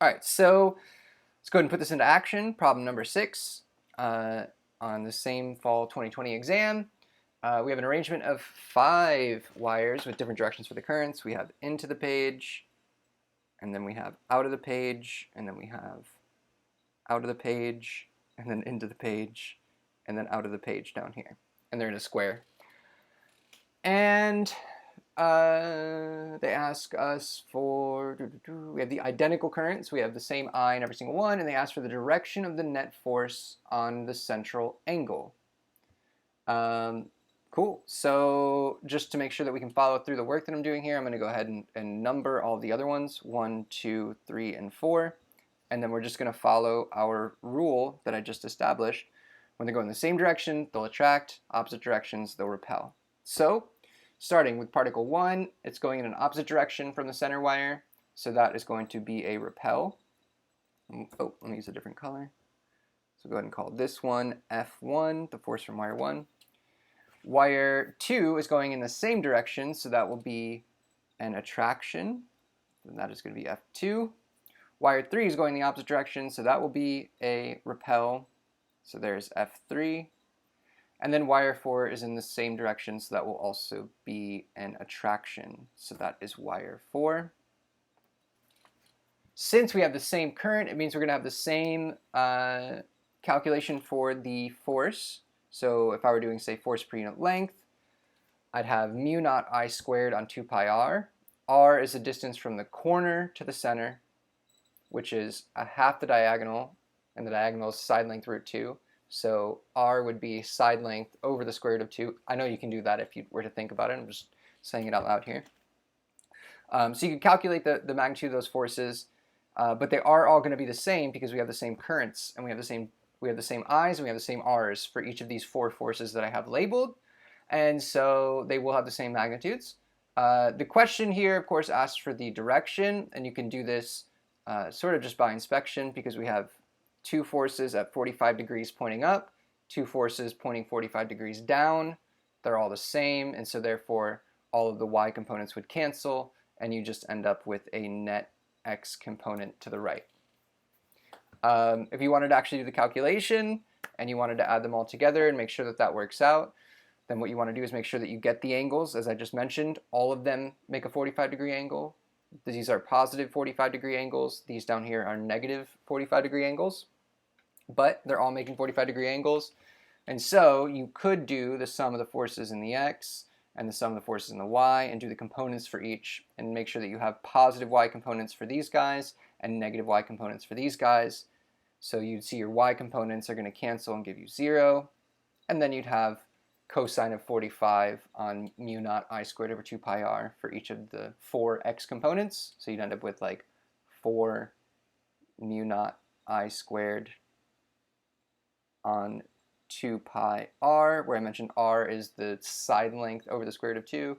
All right, so let's go ahead and put this into action. Problem number 6 on the same fall 2020 exam. We have an arrangement of 5 wires with different directions for the currents. We have into the page, and then we have out of the page, and then we have out of the page, and then into the page, and then out of the page down here. And they're in a square. And they ask us for, we have the identical currents. We have the same I in every single one, and they ask for the direction of the net force on the central angle. Cool. So just to make sure that we can follow through the work that I'm doing here, I'm going to go ahead and number all the other ones, 1, 2, 3, and 4. And then we're just going to follow our rule that I just established. When they go in the same direction, they'll attract. Opposite directions, they'll repel. So starting with particle 1, it's going in an opposite direction from the center wire. So that is going to be a repel. Oh, let me use a different color. So go ahead and call this one F1, the force from wire 1. Wire 2 is going in the same direction, so that will be an attraction, and that is going to be F2. Wire 3 is going in the opposite direction, so that will be a repel, so there's F3. And then wire 4 is in the same direction, so that will also be an attraction, so that is wire 4. Since we have the same current, it means we're going to have the same calculation for the force. So if I were doing, say, force per unit length, I'd have mu naught I squared on 2 pi r. R is the distance from the corner to the center, which is a half the diagonal, and the diagonal is side length root 2. So r would be side length over the square root of 2. I know you can do that if you were to think about it. I'm just saying it out loud here. So you can calculate the magnitude of those forces, but they are all going to be the same because we have the same currents, and we have the same I's and we have the same R's for each of these 4 forces that I have labeled, and so they will have the same magnitudes. The question here, of course, asks for the direction, and you can do this sort of just by inspection because we have 2 forces at 45 degrees pointing up, 2 forces pointing 45 degrees down. They're all the same, and so therefore all of the y components would cancel, and you just end up with a net x component to the right. If you wanted to actually do the calculation and you wanted to add them all together and make sure that that works out, then what you want to do is make sure that you get the angles. As I just mentioned, all of them make a 45-degree angle. These are positive 45-degree angles. These down here are negative 45-degree angles. But they're all making 45-degree angles. And so you could do the sum of the forces in the x and the sum of the forces in the y and do the components for each and make sure that you have positive y components for these guys and negative y components for these guys. So you'd see your y components are going to cancel and give you 0. And then you'd have cosine of 45 on mu naught I squared over 2 pi r for each of the 4 x components. So you'd end up with like 4 mu naught I squared on 2 pi r, where I mentioned r is the side length over the square root of 2.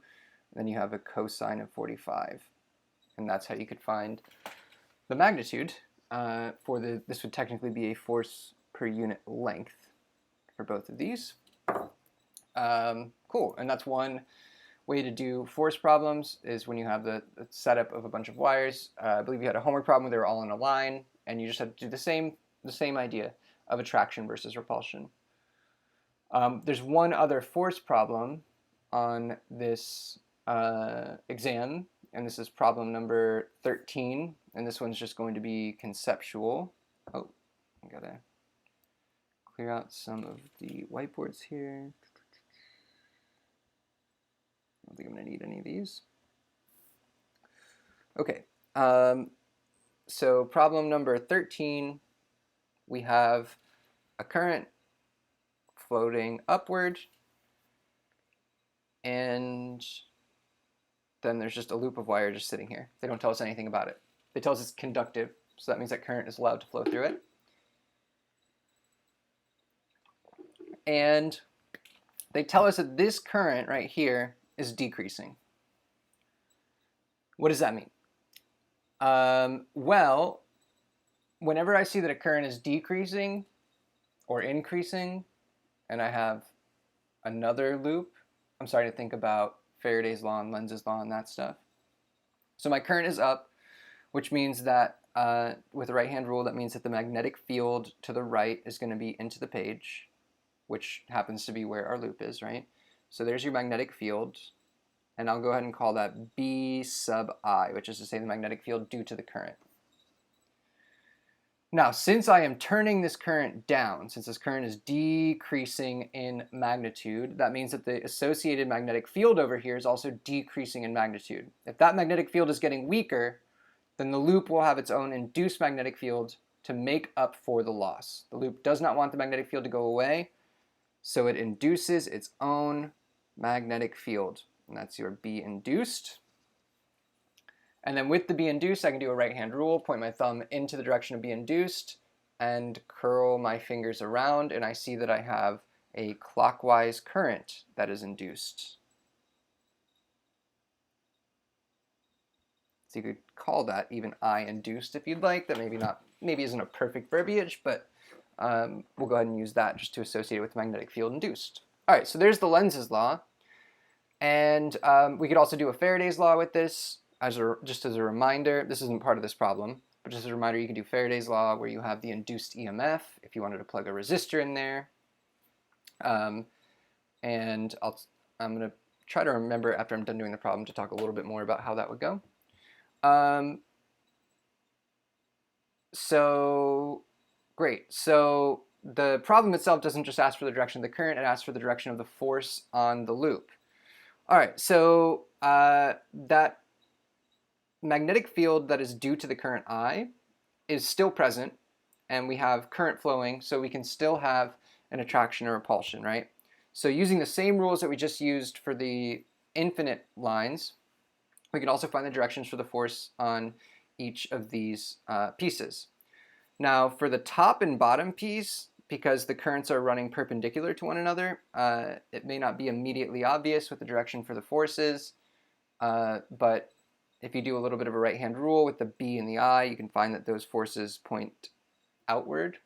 Then you have a cosine of 45. And that's how you could find the magnitude for this would technically be a force per unit length for both of these. Cool, and that's one way to do force problems is when you have the setup of a bunch of wires. I believe you had a homework problem where they were all in a line, and you just had to do the same idea of attraction versus repulsion. There's one other force problem on this exam, and this is problem number 13, and this one's just going to be conceptual. Oh, I gotta clear out some of the whiteboards here. I don't think I'm going to need any of these. Okay, so problem number 13, we have a current floating upward, and then there's just a loop of wire just sitting here. They don't tell us anything about it. They tell us it's conductive, so that means that current is allowed to flow through it. And they tell us that this current right here is decreasing. What does that mean? Well, whenever I see that a current is decreasing or increasing, and I have another loop, I'm starting to think about Faraday's law and Lenz's law and that stuff. So my current is up, which means that with the right-hand rule, that means that the magnetic field to the right is going to be into the page, which happens to be where our loop is, right? So there's your magnetic field, and I'll go ahead and call that B sub I, which is to say the magnetic field due to the current. Now, since I am turning this current down, since this current is decreasing in magnitude, that means that the associated magnetic field over here is also decreasing in magnitude. If that magnetic field is getting weaker, then the loop will have its own induced magnetic field to make up for the loss. The loop does not want the magnetic field to go away, so it induces its own magnetic field, and that's your B induced. And then with the B induced, I can do a right-hand rule, point my thumb into the direction of B induced, and curl my fingers around, and I see that I have a clockwise current that is induced. So you could call that even I induced if you'd like. That maybe isn't a perfect verbiage, but we'll go ahead and use that just to associate it with magnetic field induced. All right, so there's the Lenz's law. And we could also do a Faraday's law with this. Just as a reminder, this isn't part of this problem, but just as a reminder, you can do Faraday's law where you have the induced EMF if you wanted to plug a resistor in there. And I'm going to try to remember after I'm done doing the problem to talk a little bit more about how that would go. So great. So the problem itself doesn't just ask for the direction of the current, it asks for the direction of the force on the loop. All right, so that magnetic field that is due to the current I is still present, and we have current flowing, so we can still have an attraction or repulsion, right? So using the same rules that we just used for the infinite lines, we can also find the directions for the force on each of these pieces. Now for the top and bottom piece, because the currents are running perpendicular to one another, it may not be immediately obvious what the direction for the force is, but if you do a little bit of a right-hand rule with the B and the I, you can find that those forces point outward.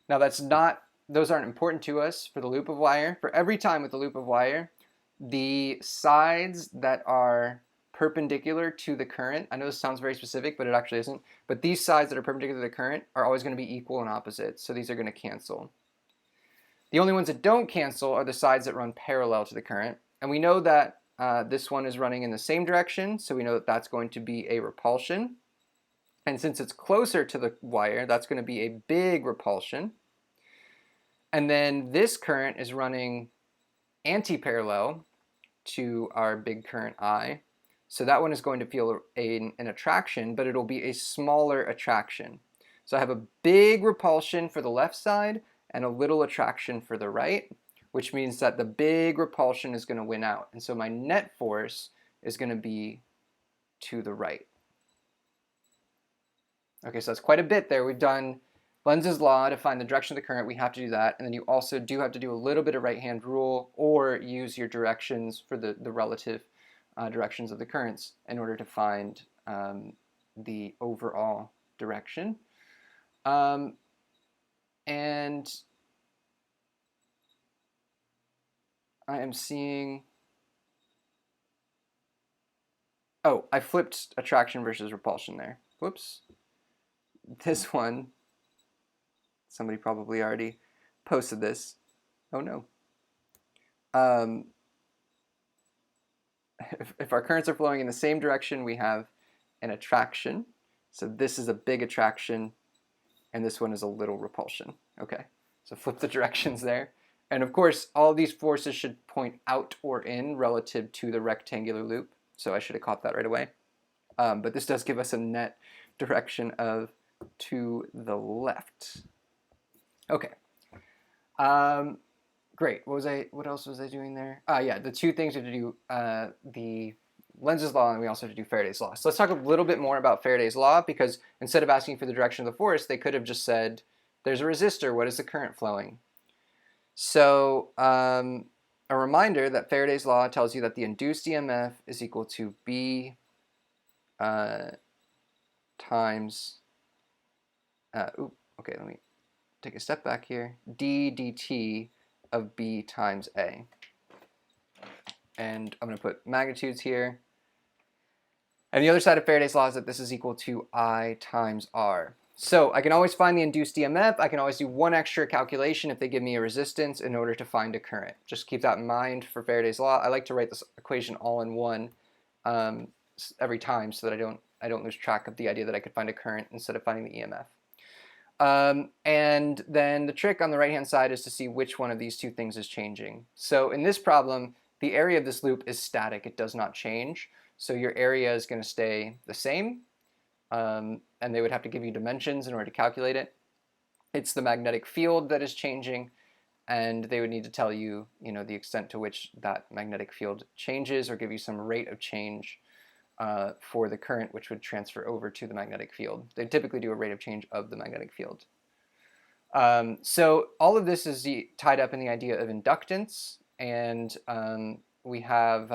Now those aren't important to us for the loop of wire. For every time with the loop of wire, the sides that are perpendicular to the current, I know this sounds very specific, but it actually isn't, but these sides that are perpendicular to the current are always going to be equal and opposite, so these are going to cancel. The only ones that don't cancel are the sides that run parallel to the current, and we know that this one is running in the same direction, so we know that that's going to be a repulsion. And since it's closer to the wire, that's going to be a big repulsion. And then this current is running anti-parallel to our big current I. So that one is going to feel an attraction, but it'll be a smaller attraction. So I have a big repulsion for the left side and a little attraction for the right, which means that the big repulsion is going to win out. And so my net force is going to be to the right. Okay, so that's quite a bit there. We've done Lenz's law to find the direction of the current. We have to do that. And then you also do have to do a little bit of right-hand rule or use your directions for the relative directions of the currents in order to find the overall direction. And I am seeing, oh, I flipped attraction versus repulsion there. Whoops. This one, somebody probably already posted this. Oh no. If our currents are flowing in the same direction, we have an attraction. So this is a big attraction, and this one is a little repulsion. Okay, so flip the directions there. And of course, all these forces should point out or in relative to the rectangular loop. So I should have caught that right away. But this does give us a net direction of to the left. Okay. Great. What else was I doing there? Yeah, the two things we have to do, the Lenz's law, and we also have to do Faraday's law. So let's talk a little bit more about Faraday's law, because instead of asking for the direction of the force, they could have just said, there's a resistor, what is the current flowing? So a reminder that Faraday's law tells you that the induced EMF is equal to B times, okay, let me take a step back here, d dt of B times A. And I'm going to put magnitudes here. And the other side of Faraday's law is that this is equal to I times R. So I can always find the induced EMF. I can always do one extra calculation if they give me a resistance in order to find a current. Just keep that in mind for Faraday's law. I like to write this equation all in one every time so that I don't lose track of the idea that I could find a current instead of finding the EMF. And then the trick on the right-hand side is to see which one of these two things is changing. So in this problem, the area of this loop is static. It does not change. So your area is going to stay the same. And they would have to give you dimensions in order to calculate it. It's the magnetic field that is changing. And they would need to tell you, the extent to which that magnetic field changes or give you some rate of change for the current, which would transfer over to the magnetic field. They typically do a rate of change of the magnetic field. So all of this is tied up in the idea of inductance, and we have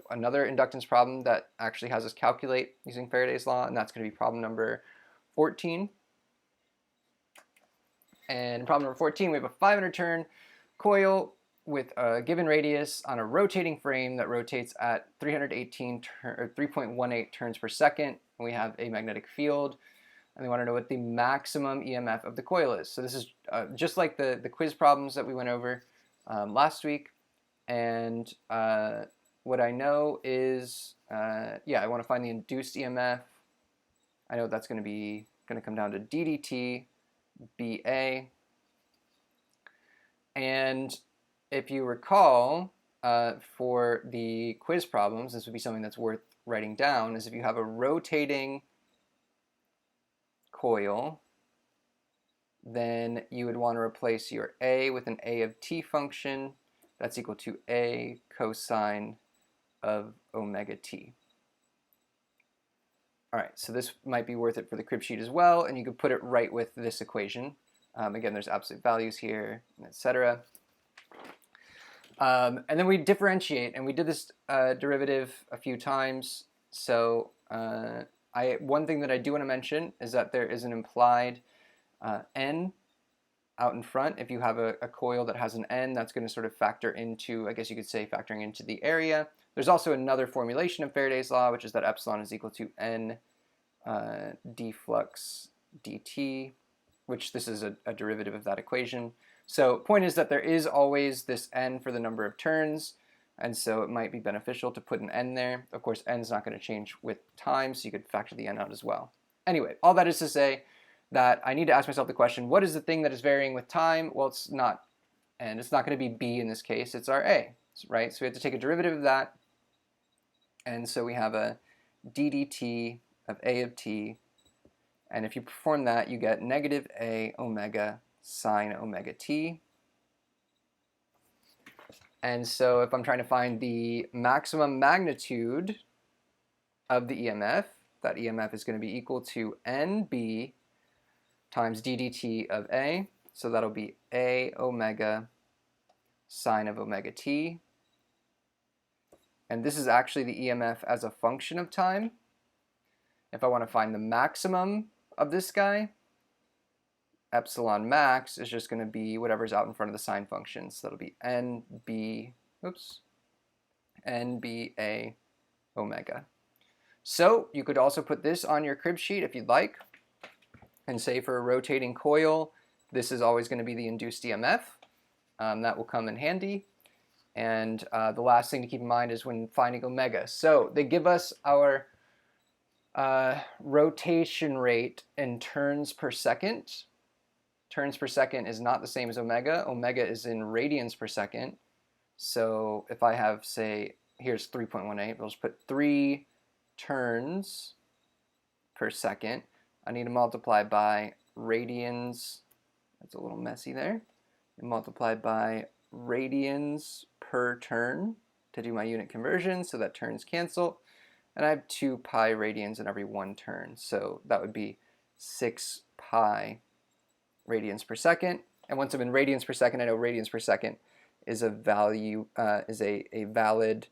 another inductance problem that actually has us calculate using Faraday's law, and that's going to be problem number 14. And in problem number 14, we have a 500 turn coil with a given radius on a rotating frame that rotates at 3.18 turns per second. We have a magnetic field, and they want to know what the maximum EMF of the coil is. So this is just like the quiz problems that we went over last week. And what I know is, yeah, I want to find the induced EMF. I know that's going to come down to ddt BA. And if you recall, for the quiz problems, this would be something that's worth writing down, is if you have a rotating coil, then you would want to replace your A with an A of t function. That's equal to A cosine of omega t. All right, so this might be worth it for the crib sheet as well, and you could put it right with this equation. Again, there's absolute values here, etc. And then we differentiate, and we did this derivative a few times. So one thing that I do want to mention is that there is an implied N out in front. If you have a coil that has an N, that's going to sort of factor into, I guess you could say, factoring into the area. There's also another formulation of Faraday's law, which is that epsilon is equal to N d flux dt, which this is a derivative of that equation. So point is that there is always this N for the number of turns, and so it might be beneficial to put an N there. Of course, N is not going to change with time, so you could factor the N out as well. Anyway, all that is to say that I need to ask myself the question, what is the thing that is varying with time? Well, it's not N. It's not going to be B in this case. It's our A, right? So we have to take a derivative of that. And so we have a ddt of A of t, And if you perform that, you get negative A omega sine omega t. And so if I'm trying to find the maximum magnitude of the EMF, that EMF is going to be equal to NB times d dt of A. So that'll be A omega sine of omega t. And this is actually the EMF as a function of time. If I want to find the maximum of this guy, epsilon max is just going to be whatever's out in front of the sine function. So that'll be NB, NBA omega. So you could also put this on your crib sheet if you'd like, and say for a rotating coil, this is always going to be the induced EMF. That will come in handy. And the last thing to keep in mind is when finding omega. So they give us our rotation rate in turns per second. Turns per second is not the same as omega. Omega is in radians per second. So if I have, say, here's 3.18, we'll just put 3 turns per second. I need to multiply by radians. That's a little messy there. And multiply by radians per turn to do my unit conversion, so that turns cancel. And I have 2 pi radians in every 1 turn. So that would be 6 pi radians per second. And once I'm in radians per second, I know radians per second is a value, is a valid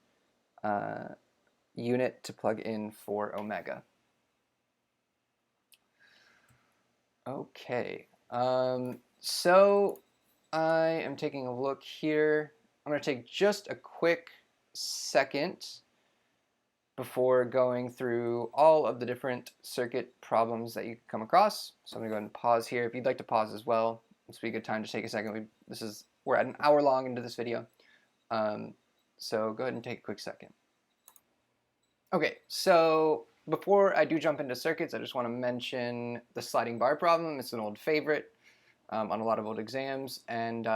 unit to plug in for omega. Okay, so I am taking a look here. I'm going to take just a quick second before going through all of the different circuit problems that you come across. So I'm going to go ahead and pause here. If you'd like to pause as well, this would be a good time to take a second. We're at an hour long into this video. So go ahead and take a quick second. Okay, so before I do jump into circuits, I just want to mention the sliding bar problem. It's an old favorite on a lot of old exams, and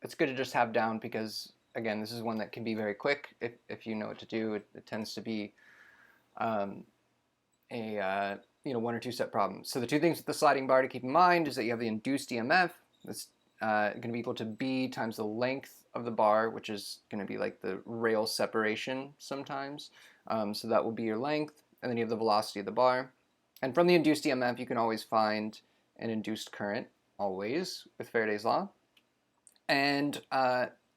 it's good to just have down because, again, this is one that can be very quick if you know what to do. It tends to be a 1 or 2 step problem. So the 2 things with the sliding bar to keep in mind is that you have the induced EMF that's going to be equal to B times the length of the bar, which is going to be like the rail separation sometimes. So that will be your length, and then you have the velocity of the bar. And from the induced EMF, you can always find an induced current, always, with Faraday's law. And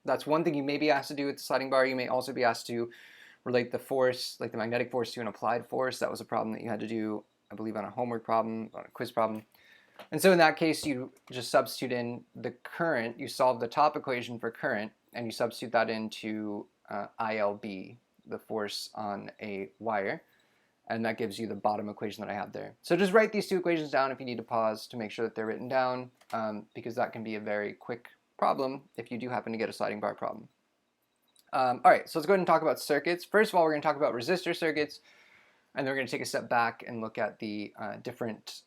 that's one thing you may be asked to do with the sliding bar. You may also be asked to relate the force, like the magnetic force, to an applied force. That was a problem that you had to do, I believe, on a homework problem, on a quiz problem. And so in that case, you just substitute in the current. You solve the top equation for current, and you substitute that into ILB, the force on a wire. And that gives you the bottom equation that I have there. So just write these 2 equations down if you need to pause to make sure that they're written down, because that can be a very quick problem if you do happen to get a sliding bar problem. All right, so let's go ahead and talk about circuits. First of all, we're going to talk about resistor circuits, and then we're going to take a step back and look at the different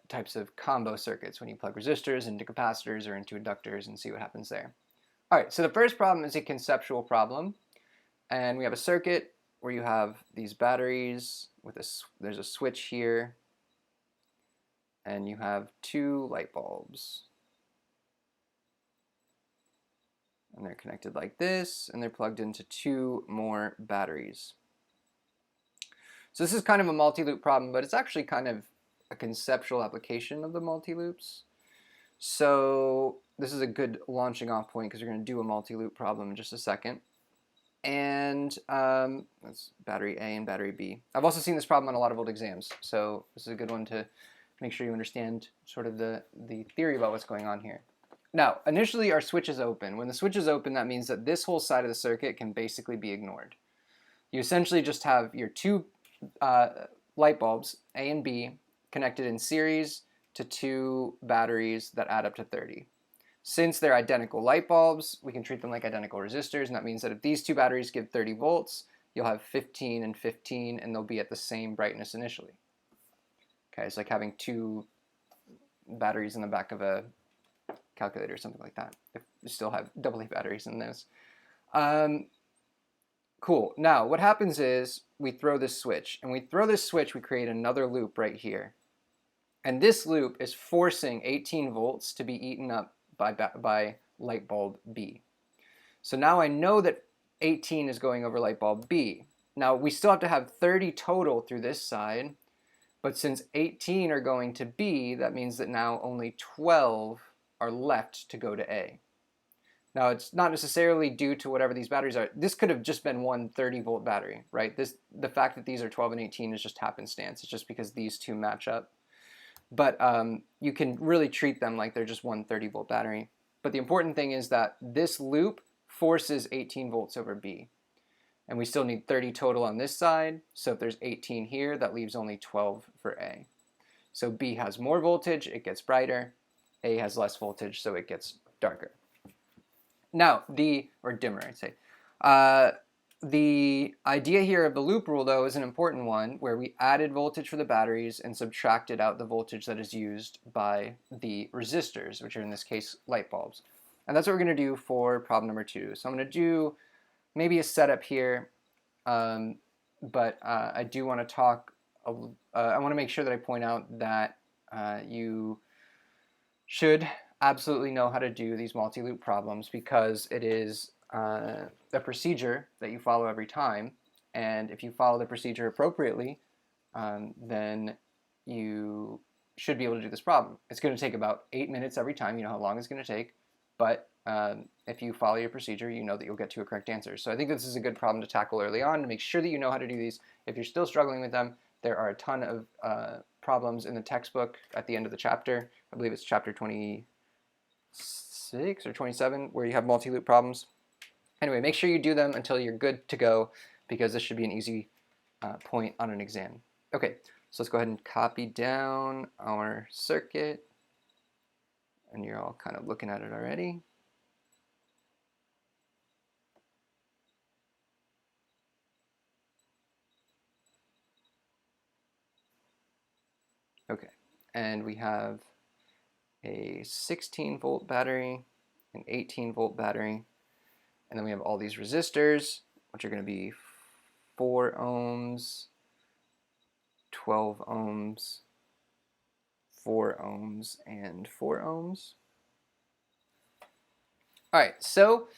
types of combo circuits when you plug resistors into capacitors or into inductors and see what happens there. All right, so the first problem is a conceptual problem, and we have a circuit where you have these batteries with there's a switch here, and you have 2 light bulbs. And they're connected like this, and they're plugged into 2 more batteries. So this is kind of a multi-loop problem, but it's actually kind of a conceptual application of the multi-loops. So this is a good launching off point because we're going to do a multi-loop problem in just a second. And that's battery A and battery B. I've also seen this problem on a lot of old exams, so this is a good one to make sure you understand sort of the theory about what's going on here. Now, initially our switch is open. When the switch is open, that means that this whole side of the circuit can basically be ignored. You essentially just have your 2 light bulbs, A and B, connected in series to 2 batteries that add up to 30. Since they're identical light bulbs, we can treat them like identical resistors, and that means that if these 2 batteries give 30 volts, you'll have 15 and 15, and they'll be at the same brightness initially. Okay, it's like having 2 batteries in the back of a calculator or something like that, if you still have AA batteries in those. Cool. Now, what happens is we throw this switch, and we throw this switch, we create another loop right here. And this loop is forcing 18 volts to be eaten up by light bulb B. So now I know that 18 is going over light bulb B. Now we still have to have 30 total through this side, but since 18 are going to B, that means that now only 12 are left to go to A. Now it's not necessarily due to whatever these batteries are. This could have just been one 30-volt battery, right? The fact that these are 12 and 18 is just happenstance. It's just because these two match up. But you can really treat them like they're just one 30-volt battery. But the important thing is that this loop forces 18 volts over B. And we still need 30 total on this side. So if there's 18 here, that leaves only 12 for A. So B has more voltage, it gets brighter. A has less voltage, so it gets darker. Now, or dimmer, I'd say. The idea here of the loop rule, though, is an important one, where we added voltage for the batteries and subtracted out the voltage that is used by the resistors, which are in this case light bulbs. And that's what we're going to do for problem number 2. So I'm going to do maybe a setup here, but I do want to talk, I want to make sure that I point out that you should absolutely know how to do these multi-loop problems, because it is a procedure that you follow every time, and if you follow the procedure appropriately, then you should be able to do this problem. It's going to take about 8 minutes every time. You know how long it's going to take, but if you follow your procedure, you know that you'll get to a correct answer. So I think this is a good problem to tackle early on to make sure that you know how to do these. If you're still struggling with them, there are a ton of problems in the textbook at the end of the chapter. I believe it's chapter 26 or 27 where you have multi-loop problems. Anyway, make sure you do them until you're good to go, because this should be an easy point on an exam. Okay, so let's go ahead and copy down our circuit. And you're all kind of looking at it already. Okay, and we have a 16-volt battery, an 18-volt battery, and then we have all these resistors, which are going to be 4 ohms, 12 ohms, 4 ohms, and 4 ohms. All right, so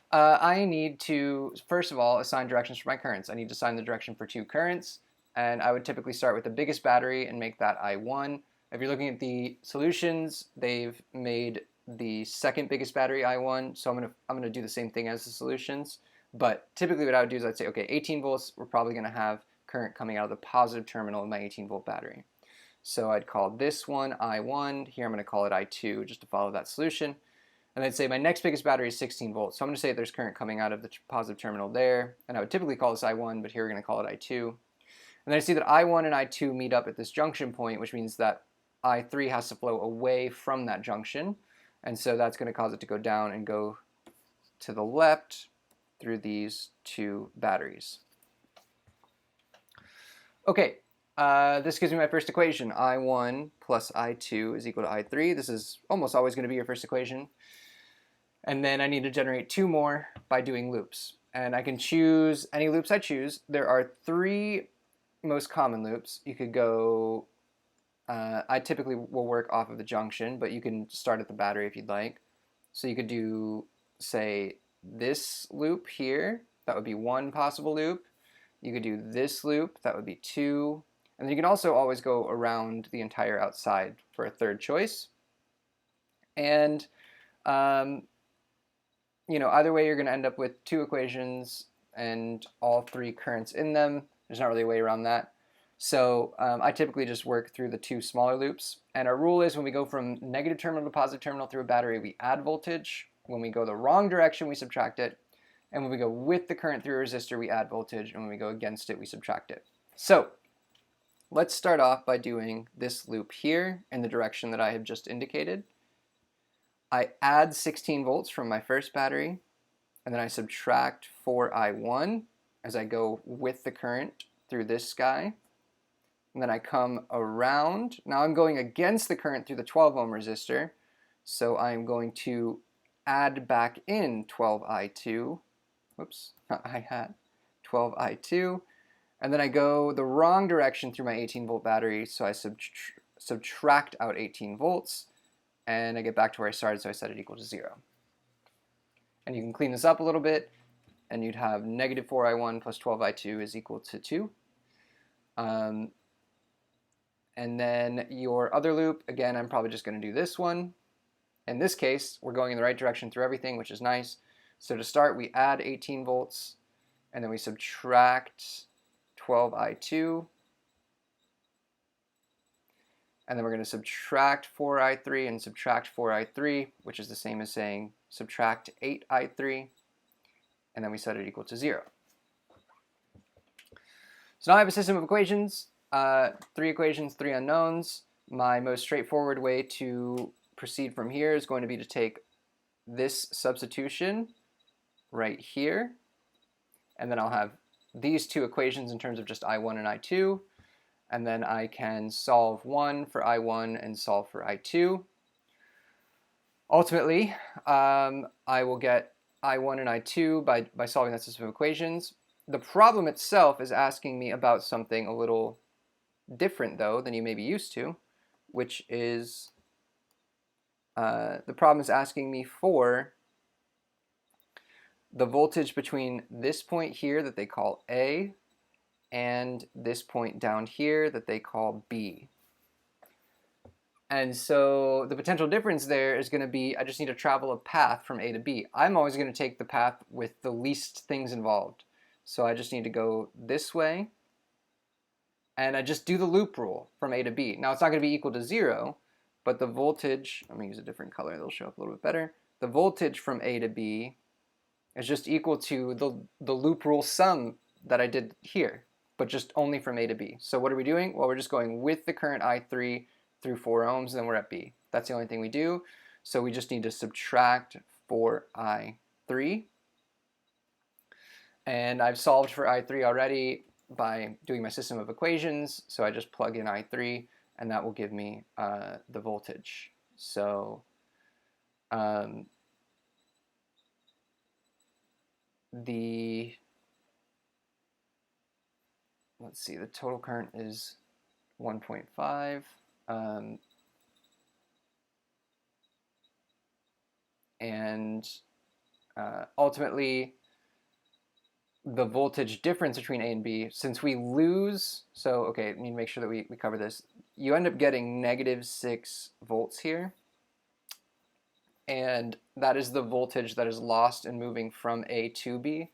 I need to, first of all, assign directions for my currents. I need to assign the direction for 2 currents, and I would typically start with the biggest battery and make that I1. If you're looking at the solutions, they've made the second biggest battery I1, so I'm gonna do the same thing as the solutions. But typically what I would do is I'd say, okay, 18 volts, we're probably gonna have current coming out of the positive terminal of my 18-volt battery. So I'd call this one I1, here I'm gonna call it I2, just to follow that solution. And I'd say my next biggest battery is 16 volts, so I'm gonna say there's current coming out of the positive terminal there, and I would typically call this I1, but here we're gonna call it I2. And then I see that I1 and I2 meet up at this junction point, which means that I3 has to flow away from that junction, and so that's going to cause it to go down and go to the left through these 2 batteries. Okay, this gives me my first equation. I1 plus I2 is equal to I3. This is almost always going to be your first equation. And then I need to generate 2 more by doing loops. And I can choose any loops I choose. There are 3 most common loops. You could go, I typically will work off of the junction, but you can start at the battery if you'd like. So you could do, say, this loop here. That would be 1 possible loop. You could do this loop. That would be 2. And then you can also always go around the entire outside for a 3rd choice. And you know, either way, you're going to end up with 2 equations and all 3 currents in them. There's not really a way around that. So I typically just work through the 2 smaller loops. And our rule is when we go from negative terminal to positive terminal through a battery, we add voltage. When we go the wrong direction, we subtract it. And when we go with the current through a resistor, we add voltage. And when we go against it, we subtract it. So let's start off by doing this loop here in the direction that I have just indicated. I add 16 volts from my first battery, and then I subtract 4I1 as I go with the current through this guy. And then I come around. Now I'm going against the current through the 12 ohm resistor, so I'm going to add back in 12I2. Whoops, not I hat. 12I2. And then I go the wrong direction through my 18 volt battery, so I subtract out 18 volts, and I get back to where I started, so I set it equal to 0. And you can clean this up a little bit, and you'd have negative 4I1 plus 12I2 is equal to 2. And then your other loop, again, I'm probably just going to do this one. In this case, we're going in the right direction through everything, which is nice. So to start, we add 18 volts, and then we subtract 12I2. And then we're going to subtract 4I3 and subtract 4I3, which is the same as saying subtract 8I3. And then we set it equal to 0. So now I have a system of equations, 3 equations, 3 unknowns. My most straightforward way to proceed from here is going to be to take this substitution right here, and then I'll have these 2 equations in terms of just I1 and I2, and then I can solve one for I1 and solve for I2. Ultimately, I will get I1 and I2 by solving that system of equations. The problem itself is asking me about something a little different, though, than you may be used to, which is the problem is asking me for the voltage between this point here that they call A and this point down here that they call B. And so the potential difference there is going to be I just need to travel a path from A to B. I'm always going to take the path with the least things involved. So I just need to go this way, and I just do the loop rule from A to B. Now it's not going to be equal to 0, but the voltage, I'm going to use a different color, it'll show up a little bit better. The voltage from A to B is just equal to the loop rule sum that I did here, but just only from A to B. So what are we doing? Well, we're just going with the current I3 through 4 ohms, and then we're at B. That's the only thing we do. So we just need to subtract 4I3. And I've solved for I3 already by doing my system of equations. So I just plug in I3, and that will give me the voltage. So let's see, the total current is 1.5. Ultimately, the voltage difference between A and B, since we lose, so okay, I need to make sure that we cover this. You end up getting -6 volts here, and that is the voltage that is lost in moving from A to B.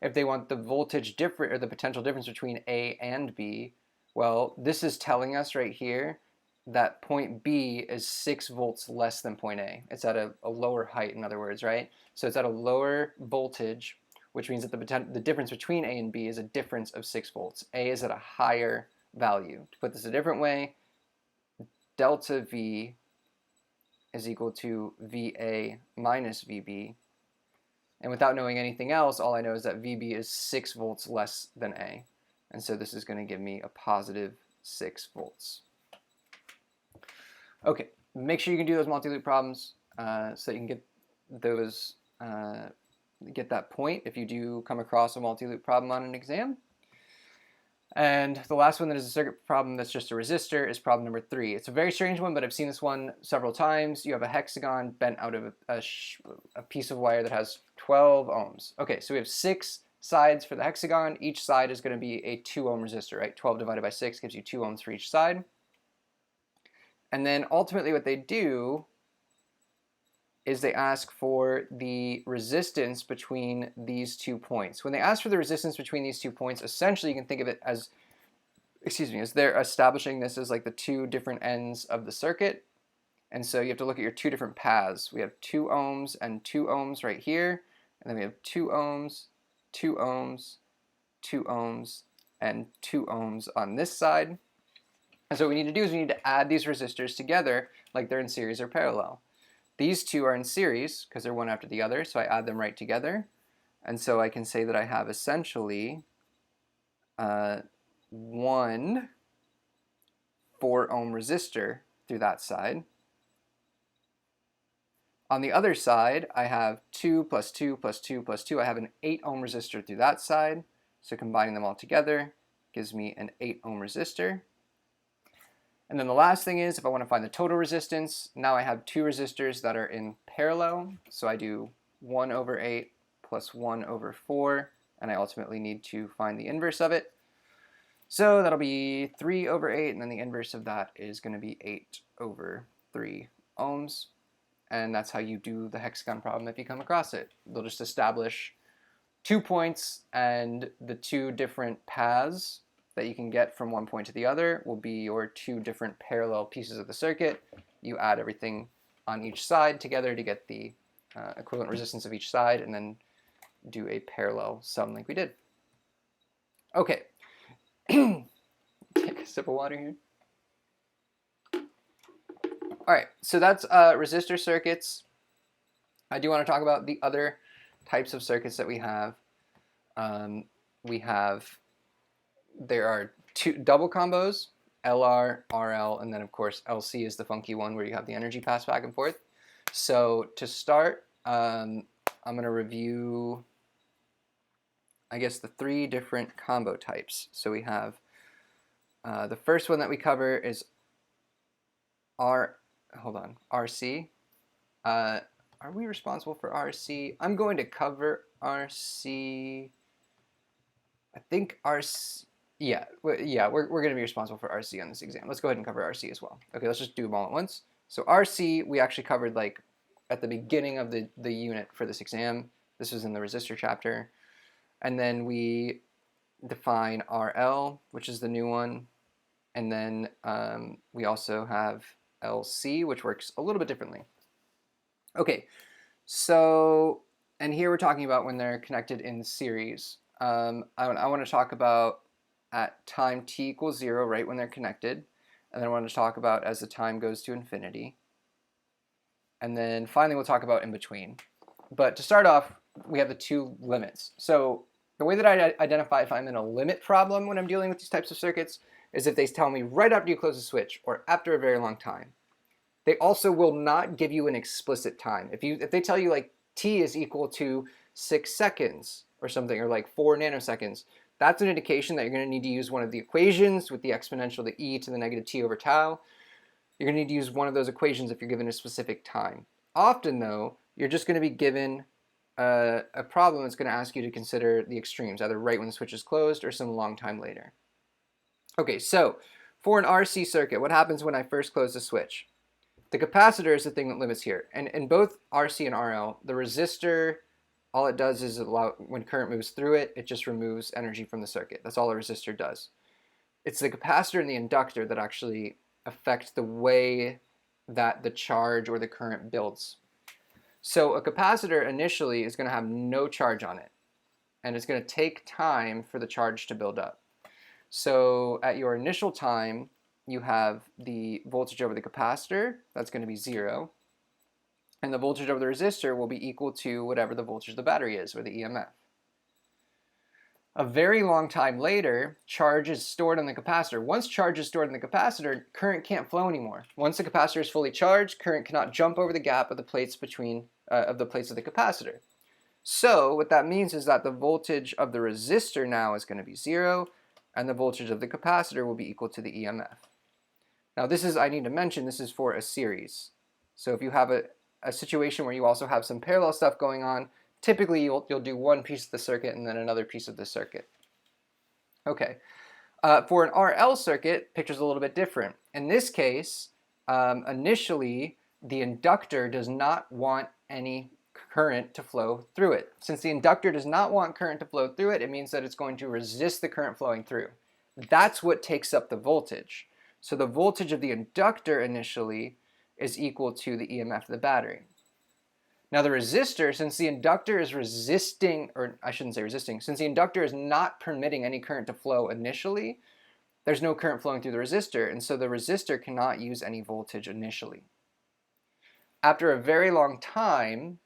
If they want the voltage difference, or the potential difference between A and B, well, this is telling us right here that point B is 6 volts less than point A. It's at a lower height, in other words, right? So it's at a lower voltage, which means that the difference between A and B is a difference of 6 volts. A is at a higher value. To put this a different way, delta V is equal to VA minus VB. And without knowing anything else, all I know is that VB is 6 volts less than A. And so this is going to give me a positive 6 volts. Okay, make sure you can do those multi-loop problems so that you can get those get that point if you do come across a multi-loop problem on an exam. And the last one that is a circuit problem that's just a resistor is problem number 3. It's a very strange one, but I've seen this one several times. You have a hexagon bent out of a piece of wire that has 12 ohms. Okay, so we have 6 sides for the hexagon. Each side is going to be a 2 ohm resistor, right? 12 divided by 6 gives you 2 ohms for each side. And then ultimately what they do is they ask for the resistance between these 2 points. When they ask for the resistance between these 2 points, essentially you can think of it as, as they're establishing this as like the 2 different ends of the circuit. And so you have to look at your 2 different paths. We have 2 ohms and 2 ohms right here. And then we have 2 ohms, 2 ohms, 2 ohms, and 2 ohms on this side. And so what we need to do is we need to add these resistors together like they're in series or parallel. These 2 are in series because they're one after the other, so I add them right together. And so I can say that I have essentially 1 4 ohm resistor through that side. On the other side, I have 2 plus 2 plus 2 plus 2. I have an 8 ohm resistor through that side. So combining them all together gives me an 8 ohm resistor. And then the last thing is, if I want to find the total resistance, now I have two resistors that are in parallel. So I do 1/8 plus 1/4, and I ultimately need to find the inverse of it. So that'll be 3/8, and then the inverse of that is going to be 8/3 ohms. And that's how you do the hexagon problem if you come across it. They'll just establish 2 points, and the two different paths that you can get from one point to the other will be your two different parallel pieces of the circuit. You add everything on each side together to get the equivalent resistance of each side, and then do a parallel sum like we did. Okay. Take a sip of water here. All right, so that's resistor circuits. I do want to talk about the other types of circuits that we have. There are two double combos, LR, RL, and then of course LC is the funky one where you have the energy pass back and forth. So to start, I'm going to review, I guess, the three different combo types. So we have the first one that we cover is RC. Are we responsible for RC? I'm going to cover RC. I think RC. Yeah, we're going to be responsible for RC on this exam. Let's go ahead and cover RC as well. Okay, let's just do them all at once. So RC, we actually covered like at the beginning of the unit for this exam. This was in the resistor chapter. And then we define RL, which is the new one. And then we also have LC, which works a little bit differently. Okay, so, and here we're talking about when they're connected in series. I want to talk about at time t equals 0, right, when they're connected. And then I want to talk about as the time goes to infinity. And then finally we'll talk about in between. But to start off, we have the two limits. So the way that I identify if I'm in a limit problem when I'm dealing with these types of circuits is if they tell me right after you close the switch or after a very long time. They also will not give you an explicit time. If they tell you like t is equal to 6 seconds or something, or like 4 nanoseconds, that's an indication that you're going to need to use one of the equations with the exponential to e to the negative t over tau. You're going to need to use one of those equations if you're given a specific time. Often though, you're just going to be given a problem that's going to ask you to consider the extremes, either right when the switch is closed or some long time later. Okay, so for an RC circuit, what happens when I first close the switch? The capacitor is the thing that limits here. And in both RC and RL, the resistor, all it does is when current moves through it, it just removes energy from the circuit. That's all a resistor does. It's the capacitor and the inductor that actually affect the way that the charge or the current builds. So a capacitor initially is going to have no charge on it, and it's going to take time for the charge to build up. So at your initial time, you have the voltage over the capacitor, that's going to be 0, and the voltage over the resistor will be equal to whatever the voltage of the battery is, or the EMF. A very long time later, charge is stored on the capacitor. Once charge is stored in the capacitor, current can't flow anymore. Once the capacitor is fully charged, current cannot jump over the gap of the plates between of the capacitor. So what that means is that the voltage of the resistor now is going to be 0, and the voltage of the capacitor will be equal to the EMF. Now this is, I need to mention, this is for a series. So if you have a situation where you also have some parallel stuff going on, typically you'll do one piece of the circuit and then another piece of the circuit. Okay, for an RL circuit, picture's a little bit different. In this case, initially the inductor does not want any current to flow through it. Since the inductor does not want current to flow through it, it means that it's going to resist the current flowing through. That's what takes up the voltage. So the voltage of the inductor initially is equal to the EMF of the battery. Now the resistor, since the inductor is resisting, or I shouldn't say resisting, since the inductor is not permitting any current to flow initially, there's no current flowing through the resistor, and so the resistor cannot use any voltage initially. After a very long time,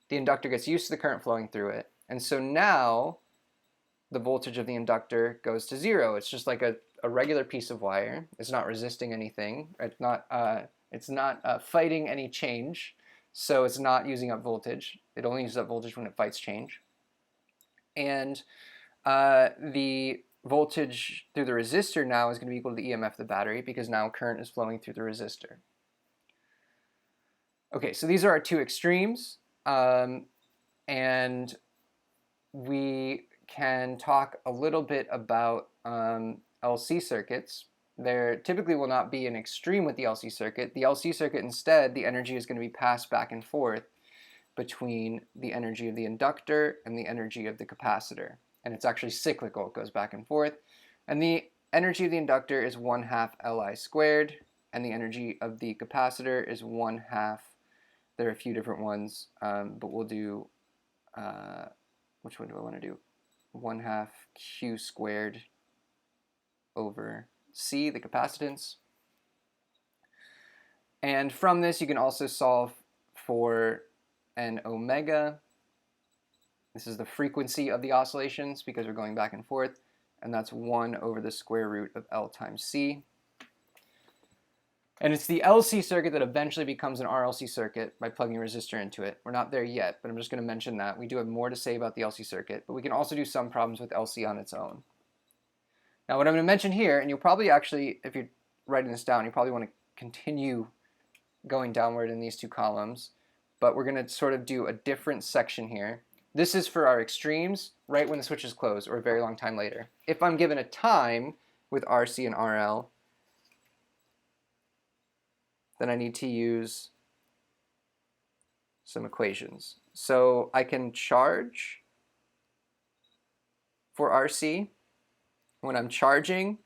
the inductor gets used to the current flowing through it, and so now the voltage of the inductor goes to 0. It's just like a regular piece of wire. It's not resisting anything. It's not fighting any change, so it's not using up voltage. It only uses up voltage when it fights change. And the voltage through the resistor now is going to be equal to the EMF of the battery, because now current is flowing through the resistor. Okay, so these are our two extremes, and we can talk a little bit about LC circuits. There typically will not be an extreme with the LC circuit. The LC circuit, instead, the energy is going to be passed back and forth between the energy of the inductor and the energy of the capacitor. And it's actually cyclical, it goes back and forth. And the energy of the inductor is 1/2 Li squared, and the energy of the capacitor is 1/2. There are a few different ones, but we'll do, which one do I want to do? 1/2 Q squared over C, the capacitance. And from this, you can also solve for an omega. This is the frequency of the oscillations, because we're going back and forth, and that's 1 over the square root of L times C. And it's the LC circuit that eventually becomes an RLC circuit by plugging a resistor into it. We're not there yet, but I'm just going to mention that. We do have more to say about the LC circuit, but we can also do some problems with LC on its own. Now, what I'm going to mention here, and you'll probably actually, if you're writing this down, you probably want to continue going downward in these two columns, but we're going to sort of do a different section here. This is for our extremes, right when the switch is closed, or a very long time later. If I'm given a time with RC and RL, then I need to use some equations. So I can charge for RC. When I'm charging,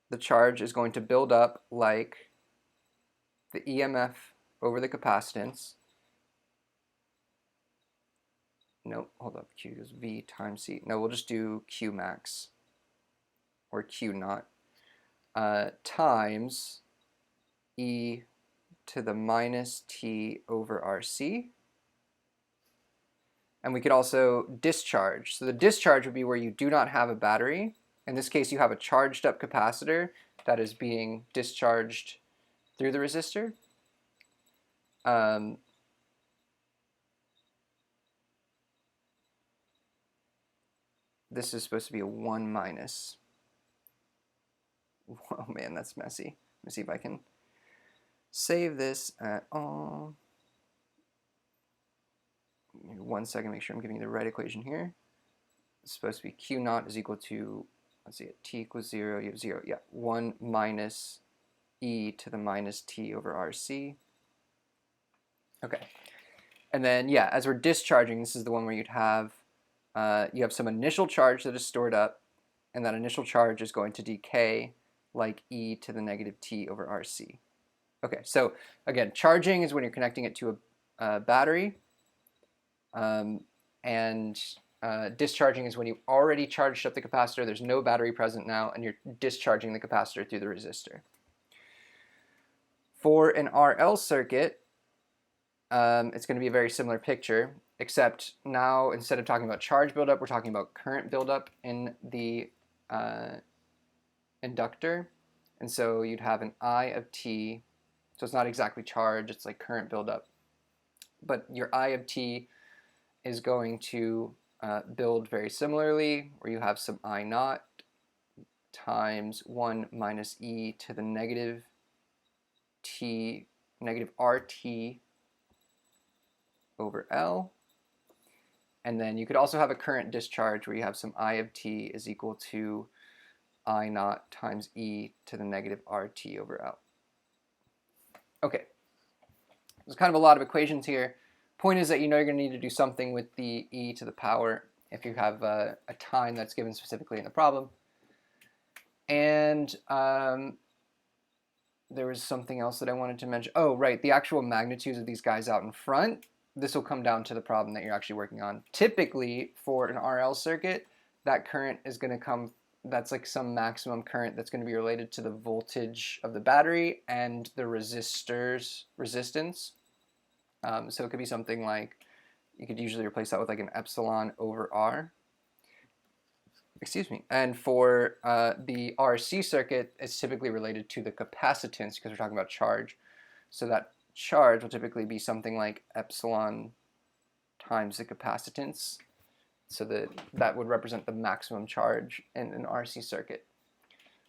the charge is going to build up like the EMF over the capacitance. Nope, hold up, Q is V times C. No, we'll just do Q max, or Q naught, times E to the minus T over RC. And we could also discharge. So the discharge would be where you do not have a battery. In this case, you have a charged up capacitor that is being discharged through the resistor. This is supposed to be a 1 minus. Oh man, that's messy. Let me see if I can save this at all. 1 second, make sure I'm giving you the right equation here. It's supposed to be Q naught is equal to, let's see, T equals 0, you have 0, yeah, 1 minus E to the minus T over RC. Okay, and then, yeah, as we're discharging, this is the one where you'd have, you have some initial charge that is stored up, and that initial charge is going to decay like E to the negative T over RC. Okay, so again, charging is when you're connecting it to a battery, and discharging is when you already charged up the capacitor, there's no battery present now, and you're discharging the capacitor through the resistor. For an RL circuit, it's going to be a very similar picture, except now instead of talking about charge buildup, we're talking about current buildup in the inductor. And so you'd have an I of T, so it's not exactly charge, it's like current buildup. But your I of T is going to build very similarly, where you have some I naught times 1 minus E to the negative T, negative RT over L. And then you could also have a current discharge where you have some I of T is equal to I naught times E to the negative RT over L. Okay, there's kind of a lot of equations here. Point is that you know you're going to need to do something with the E to the power if you have a time that's given specifically in the problem. And there was something else that I wanted to mention. Oh, right, the actual magnitudes of these guys out in front. This will come down to the problem that you're actually working on. Typically, for an RL circuit, that current is going to come, that's like some maximum current that's going to be related to the voltage of the battery and the resistor's resistance. So it could be something like, you could usually replace that with like an epsilon over R. Excuse me. And for the RC circuit, it's typically related to the capacitance because we're talking about charge. So that charge will typically be something like epsilon times the capacitance. So that would represent the maximum charge in an RC circuit.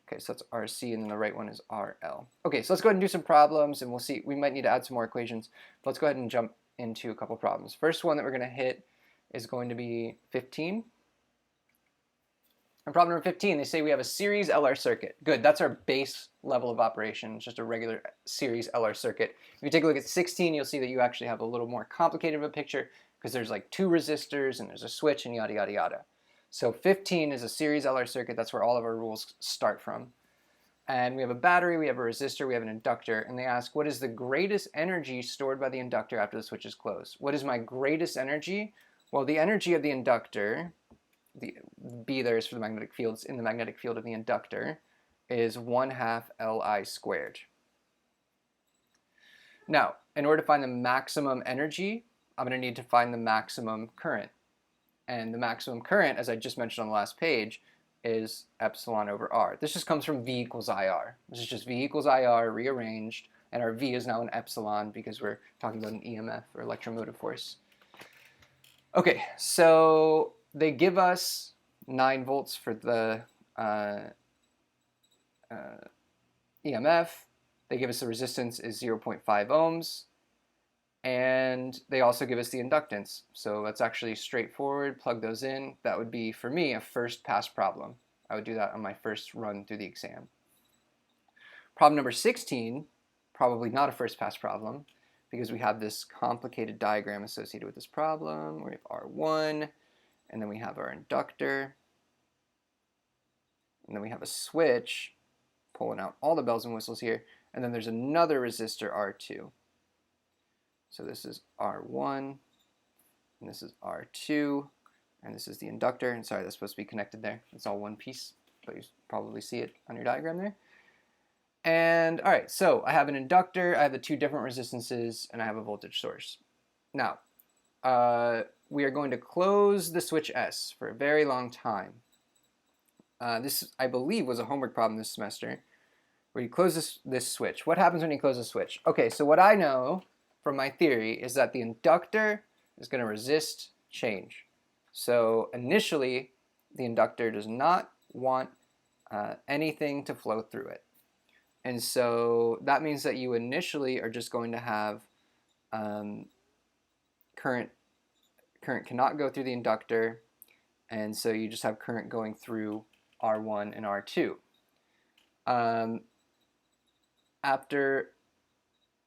Okay, so that's RC, and then the right one is RL. Okay, so let's go ahead and do some problems, and we'll see. We might need to add some more equations, but let's go ahead and jump into a couple problems. First one that we're going to hit is going to be 15. And problem number 15, they say we have a series LR circuit. Good, that's our base level of operation. It's just a regular series LR circuit. If you take a look at 16, you'll see that you actually have a little more complicated of a picture because there's like 2 resistors and there's a switch and yada, yada, yada. So 15 is a series LR circuit. That's where all of our rules start from. And we have a battery, we have a resistor, we have an inductor, and they ask, what is the greatest energy stored by the inductor after the switch is closed? What is my greatest energy? Well, the energy of the inductor, the B there is for the magnetic fields, in the magnetic field of the inductor, is 1/2 Li squared. Now, in order to find the maximum energy, I'm going to need to find the maximum current. And the maximum current, as I just mentioned on the last page, is epsilon over R. This just comes from V equals IR. This is just V equals IR rearranged, and our V is now an epsilon because we're talking about an EMF, or electromotive force. Okay, so they give us 9 volts for the EMF. They give us the resistance is 0.5 ohms. And they also give us the inductance. So that's actually straightforward. Plug those in. That would be, for me, a first pass problem. I would do that on my first run through the exam. Problem number 16, probably not a first pass problem, because we have this complicated diagram associated with this problem. We have R1, and then we have our inductor, and then we have a switch, pulling out all the bells and whistles here, and then there's another resistor, R2. So this is R1, and this is R2, and this is the inductor. And sorry, that's supposed to be connected there. It's all one piece, but you probably see it on your diagram there. And all right, so I have an inductor, I have the 2 different resistances, and I have a voltage source. Now, we are going to close the switch S for a very long time. This, I believe, was a homework problem this semester, where you close this switch. What happens when you close the switch? Okay, so what I know from my theory is that the inductor is going to resist change. So initially, the inductor does not want anything to flow through it. And so that means that you initially are just going to have current cannot go through the inductor, and so you just have current going through R1 and R2. After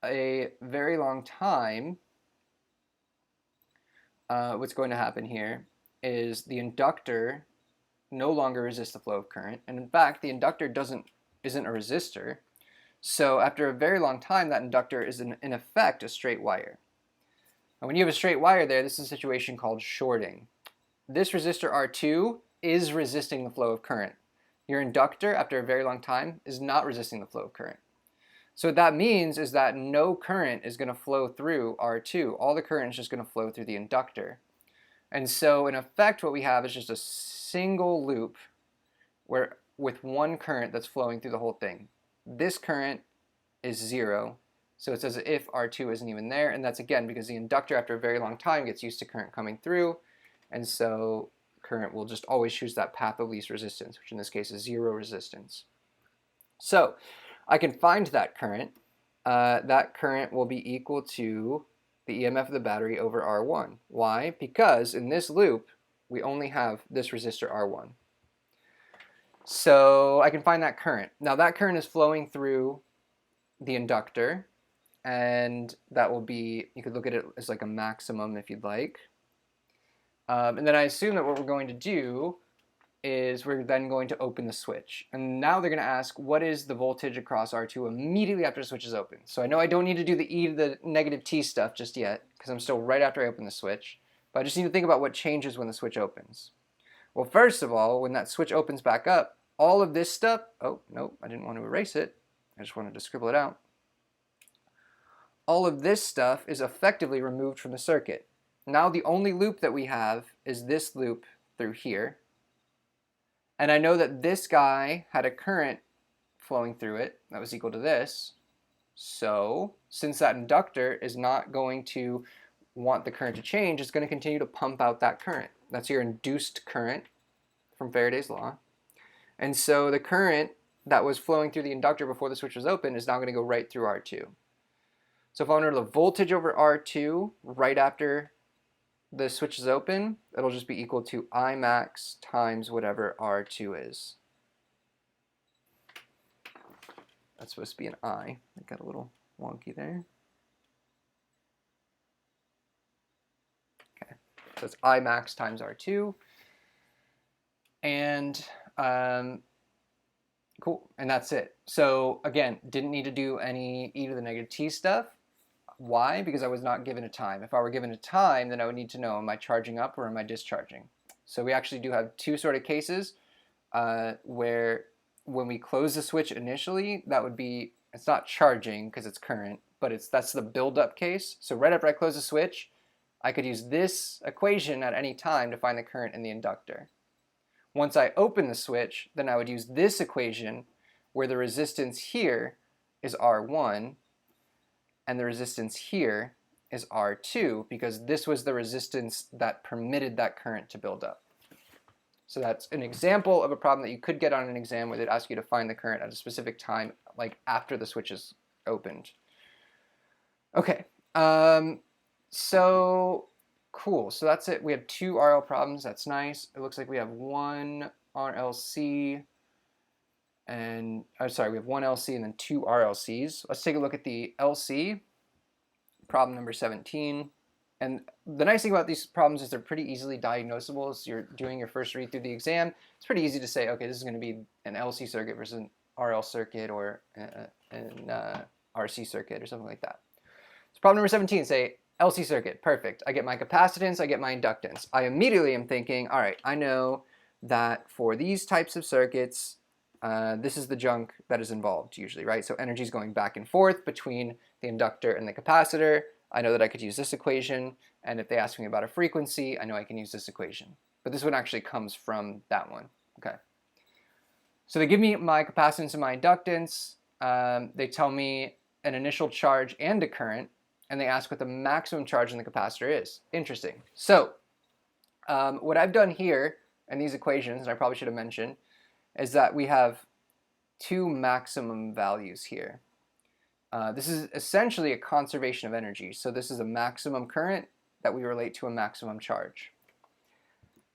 a very long time, what's going to happen here is the inductor no longer resists the flow of current, and in fact the inductor isn't a resistor. So after a very long time, that inductor is in effect a straight wire. And when you have a straight wire there, this is a situation called shorting. This resistor R2 is resisting the flow of current. Your inductor, after a very long time, is not resisting the flow of current. So what that means is that no current is going to flow through R2. All the current is just going to flow through the inductor. And so in effect what we have is just a single loop with one current that's flowing through the whole thing. This current is 0, so it's as if R2 isn't even there, and that's again because the inductor after a very long time gets used to current coming through, and so current will just always choose that path of least resistance, which in this case is 0 resistance. So I can find that current. That current will be equal to the EMF of the battery over R1. Why? Because in this loop, we only have this resistor R1. So I can find that current. Now that current is flowing through the inductor, and that will be, you could look at it as like a maximum if you'd like. And then I assume that what we're going to do is we're then going to open the switch. And now they're going to ask, what is the voltage across R2 immediately after the switch is open? So I know I don't need to do the e to the negative t stuff just yet, because I'm still right after I open the switch. But I just need to think about what changes when the switch opens. Well, first of all, when that switch opens back up, all of this stuff, oh, no, I didn't want to erase it. I just wanted to scribble it out. All of this stuff is effectively removed from the circuit. Now the only loop that we have is this loop through here. And I know that this guy had a current flowing through it that was equal to this. So since that inductor is not going to want the current to change, it's going to continue to pump out that current. That's your induced current from Faraday's law. And so the current that was flowing through the inductor before the switch was open is now going to go right through R2. So if I want to know the voltage over R2 right after the switch is open, it'll just be equal to I max times whatever R2 is. That's supposed to be an I. I got a little wonky there. Okay, so it's I max times R2. And cool, and that's it. So again, didn't need to do any e to the negative t stuff. Why? Because I was not given a time. If I were given a time, then I would need to know, am I charging up or am I discharging? So we actually do have two sort of cases where when we close the switch initially, that would be, it's not charging because it's current, but that's the build-up case. So right after I close the switch, I could use this equation at any time to find the current in the inductor. Once I open the switch, then I would use this equation where the resistance here is R1 and the resistance here is R2 because this was the resistance that permitted that current to build up. So that's an example of a problem that you could get on an exam where they'd ask you to find the current at a specific time, like after the switch is opened. Okay, so cool. So that's it. We have two RL problems. That's nice. It looks like we have one RLC and, sorry, we have one LC and then two RLCs. Let's take a look at the LC, problem number 17. And the nice thing about these problems is they're pretty easily diagnosable. As you're doing your first read through the exam, it's pretty easy to say, okay, this is going to be an LC circuit versus an RL circuit or an RC circuit or something like that. So problem number 17, say LC circuit, perfect. I get my capacitance, I get my inductance. I immediately am thinking, all right, I know that for these types of circuits, this is the junk that is involved usually, right? So energy is going back and forth between the inductor and the capacitor. I know that I could use this equation, and if they ask me about a frequency, I know I can use this equation. But this one actually comes from that one. Okay. So they give me my capacitance and my inductance. They tell me an initial charge and a current, and they ask what the maximum charge in the capacitor is. Interesting. So what I've done here in these equations, and I probably should have mentioned, is that we have two maximum values here. This is essentially a conservation of energy. So this is a maximum current that we relate to a maximum charge.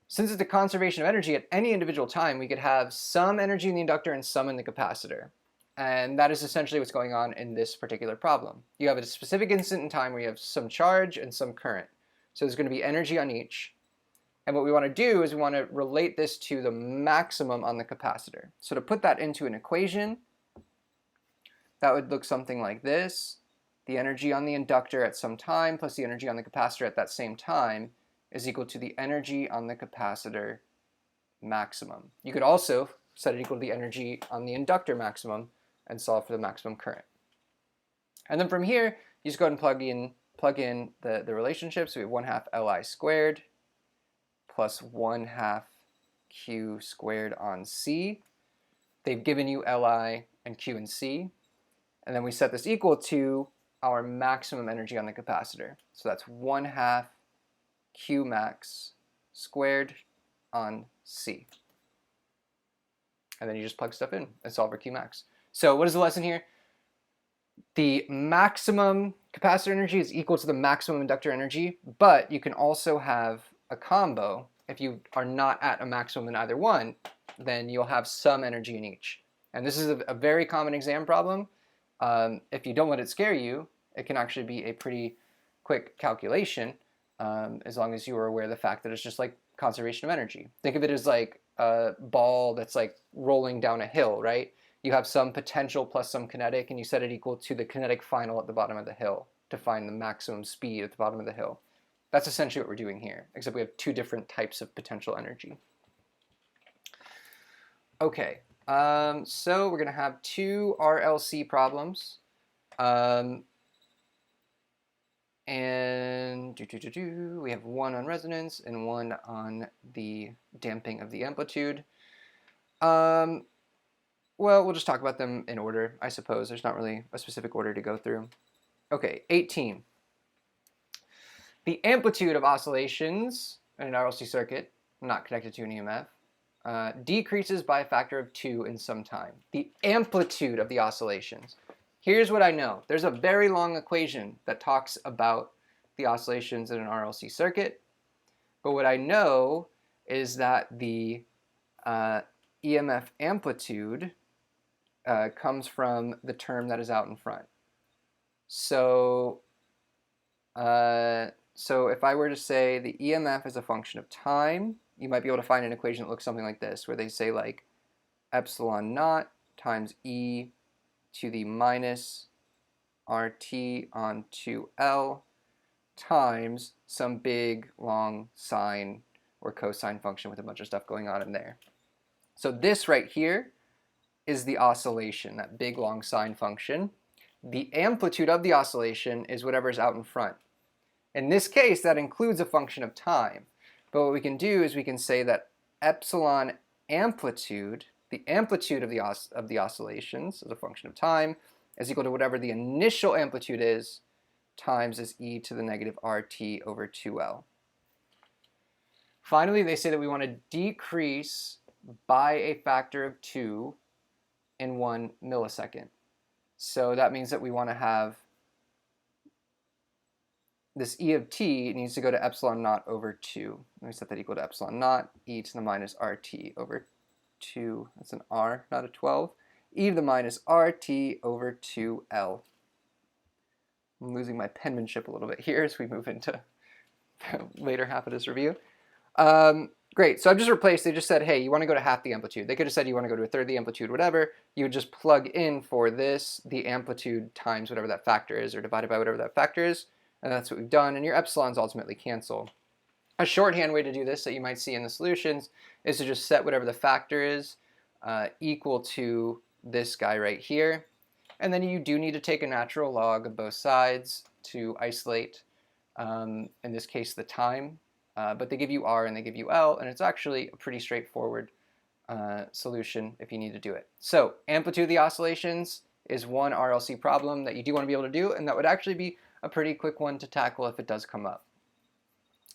Since it's a conservation of energy, at any individual time, we could have some energy in the inductor and some in the capacitor. And that is essentially what's going on in this particular problem. You have a specific instant in time where you have some charge and some current. So there's going to be energy on each. And what we want to do is we want to relate this to the maximum on the capacitor. So to put that into an equation, that would look something like this. The energy on the inductor at some time plus the energy on the capacitor at that same time is equal to the energy on the capacitor maximum. You could also set it equal to the energy on the inductor maximum and solve for the maximum current. And then from here, you just go ahead and plug in the relationships. So we have 1/2 Li squared plus 1/2 Q squared on C. They've given you Li and Q and C. And then we set this equal to our maximum energy on the capacitor. So that's 1/2 Q max squared on C. And then you just plug stuff in and solve for Q max. So what is the lesson here? The maximum capacitor energy is equal to the maximum inductor energy, but you can also have a combo. If you are not at a maximum in either one, then you'll have some energy in each. And this is a very common exam problem. If you don't let it scare you, it can actually be a pretty quick calculation as long as you are aware of the fact that it's just like conservation of energy. Think of it as like a ball that's like rolling down a hill, right? You have some potential plus some kinetic, and you set it equal to the kinetic final at the bottom of the hill to find the maximum speed at the bottom of the hill. That's essentially what we're doing here, except we have two different types of potential energy. Okay. So we're going to have two RLC problems. And we have one on resonance and one on the damping of the amplitude. Well, we'll just talk about them in order, I suppose. There's not really a specific order to go through. Okay, 18. The amplitude of oscillations, in an RLC circuit, not connected to an EMF, decreases by a factor of 2 in some time. The amplitude of the oscillations. Here's what I know. There's a very long equation that talks about the oscillations in an RLC circuit, but what I know is that the EMF amplitude comes from the term that is out in front. So if I were to say the EMF is a function of time, you might be able to find an equation that looks something like this, where they say like epsilon naught times e to the minus RT on 2L times some big long sine or cosine function with a bunch of stuff going on in there. So this right here is the oscillation, that big long sine function. The amplitude of the oscillation is whatever's out in front. In this case, that includes a function of time. But what we can do is we can say that epsilon amplitude, the amplitude of the oscillations as a function of time, is equal to whatever the initial amplitude is times this e to the negative RT over 2L. Finally, they say that we want to decrease by a factor of 2 in 1 millisecond. So that means that we want to have this e of t needs to go to epsilon naught over 2. Let me set that equal to epsilon naught, e to the minus RT over 2. That's an R, not a 12. E to the minus RT over 2L. I'm losing my penmanship a little bit here as we move into the later half of this review. Great, so I've just replaced, they just said, hey, you want to go to half the amplitude. They could have said you want to go to a third of the amplitude, whatever. You would just plug in for this, the amplitude times whatever that factor is, or divided by whatever that factor is, and that's what we've done, and your epsilons ultimately cancel. A shorthand way to do this that you might see in the solutions is to just set whatever the factor is equal to this guy right here. And then you do need to take a natural log of both sides to isolate, in this case, the time. But they give you R and they give you L, and it's actually a pretty straightforward solution if you need to do it. So amplitude of the oscillations is one RLC problem that you do want to be able to do, and that would actually be a pretty quick one to tackle if it does come up.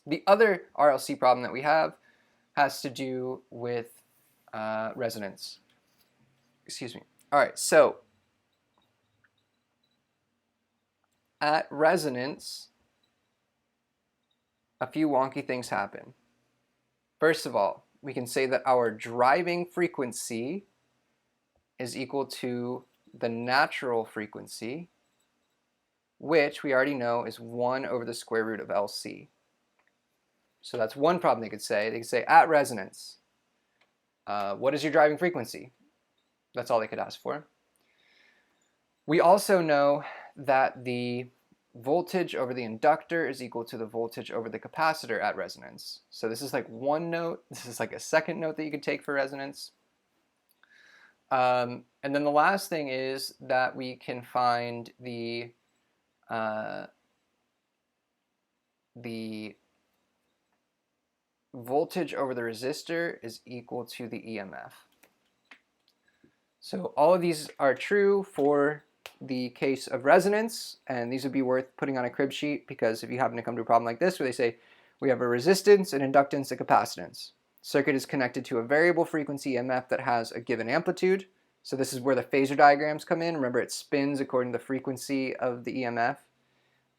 The other RLC problem that we have has to do with resonance. Excuse me. All right, so at resonance, a few wonky things happen. First of all, we can say that our driving frequency is equal to the natural frequency, which we already know is 1 over the square root of LC. So that's one problem they could say. They could say at resonance, what is your driving frequency? That's all they could ask for. We also know that the voltage over the inductor is equal to the voltage over the capacitor at resonance. So this is like one note. This is like a second note that you could take for resonance. And then the last thing is that we can find the voltage over the resistor is equal to the EMF. So all of these are true for the case of resonance, and these would be worth putting on a crib sheet, because if you happen to come to a problem like this where they say we have a resistance, an inductance, a capacitance. Circuit is connected to a variable frequency EMF that has a given amplitude. So this is where the phasor diagrams come in. Remember, it spins according to the frequency of the EMF.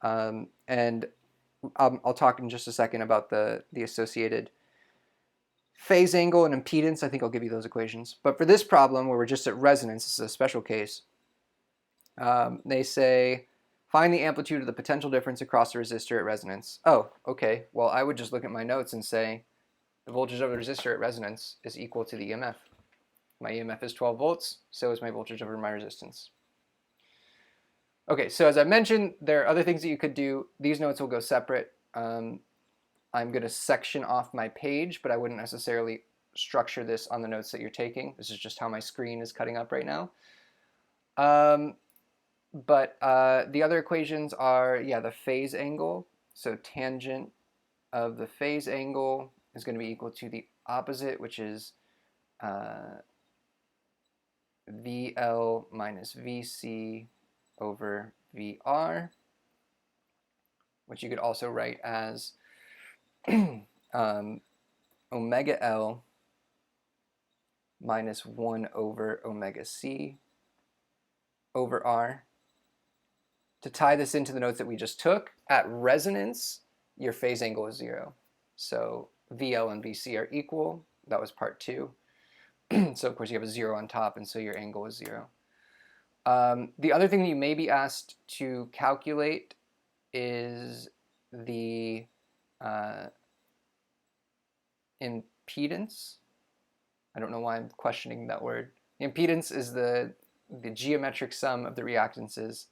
And I'll talk in just a second about the associated phase angle and impedance. I think I'll give you those equations. But for this problem, where we're just at resonance, this is a special case. They say, find the amplitude of the potential difference across the resistor at resonance. Oh, okay. Well, I would just look at my notes and say the voltage of the resistor at resonance is equal to the EMF. My EMF is 12 volts, so is my voltage over my resistance. Okay, so as I mentioned, there are other things that you could do. These notes will go separate. I'm going to section off my page, but I wouldn't necessarily structure this on the notes that you're taking. This is just how my screen is cutting up right now. But the other equations are, yeah, the phase angle. So tangent of the phase angle is going to be equal to the opposite, which is VL minus VC over VR, which you could also write as omega L minus 1 over omega C over R. To tie this into the notes that we just took, at resonance, your phase angle is 0. So VL and VC are equal. That was part 2. So of course you have a 0 on top, and so your angle is 0. The other thing that you may be asked to calculate is the impedance. I don't know why I'm questioning that word. The impedance is the geometric sum of the reactances,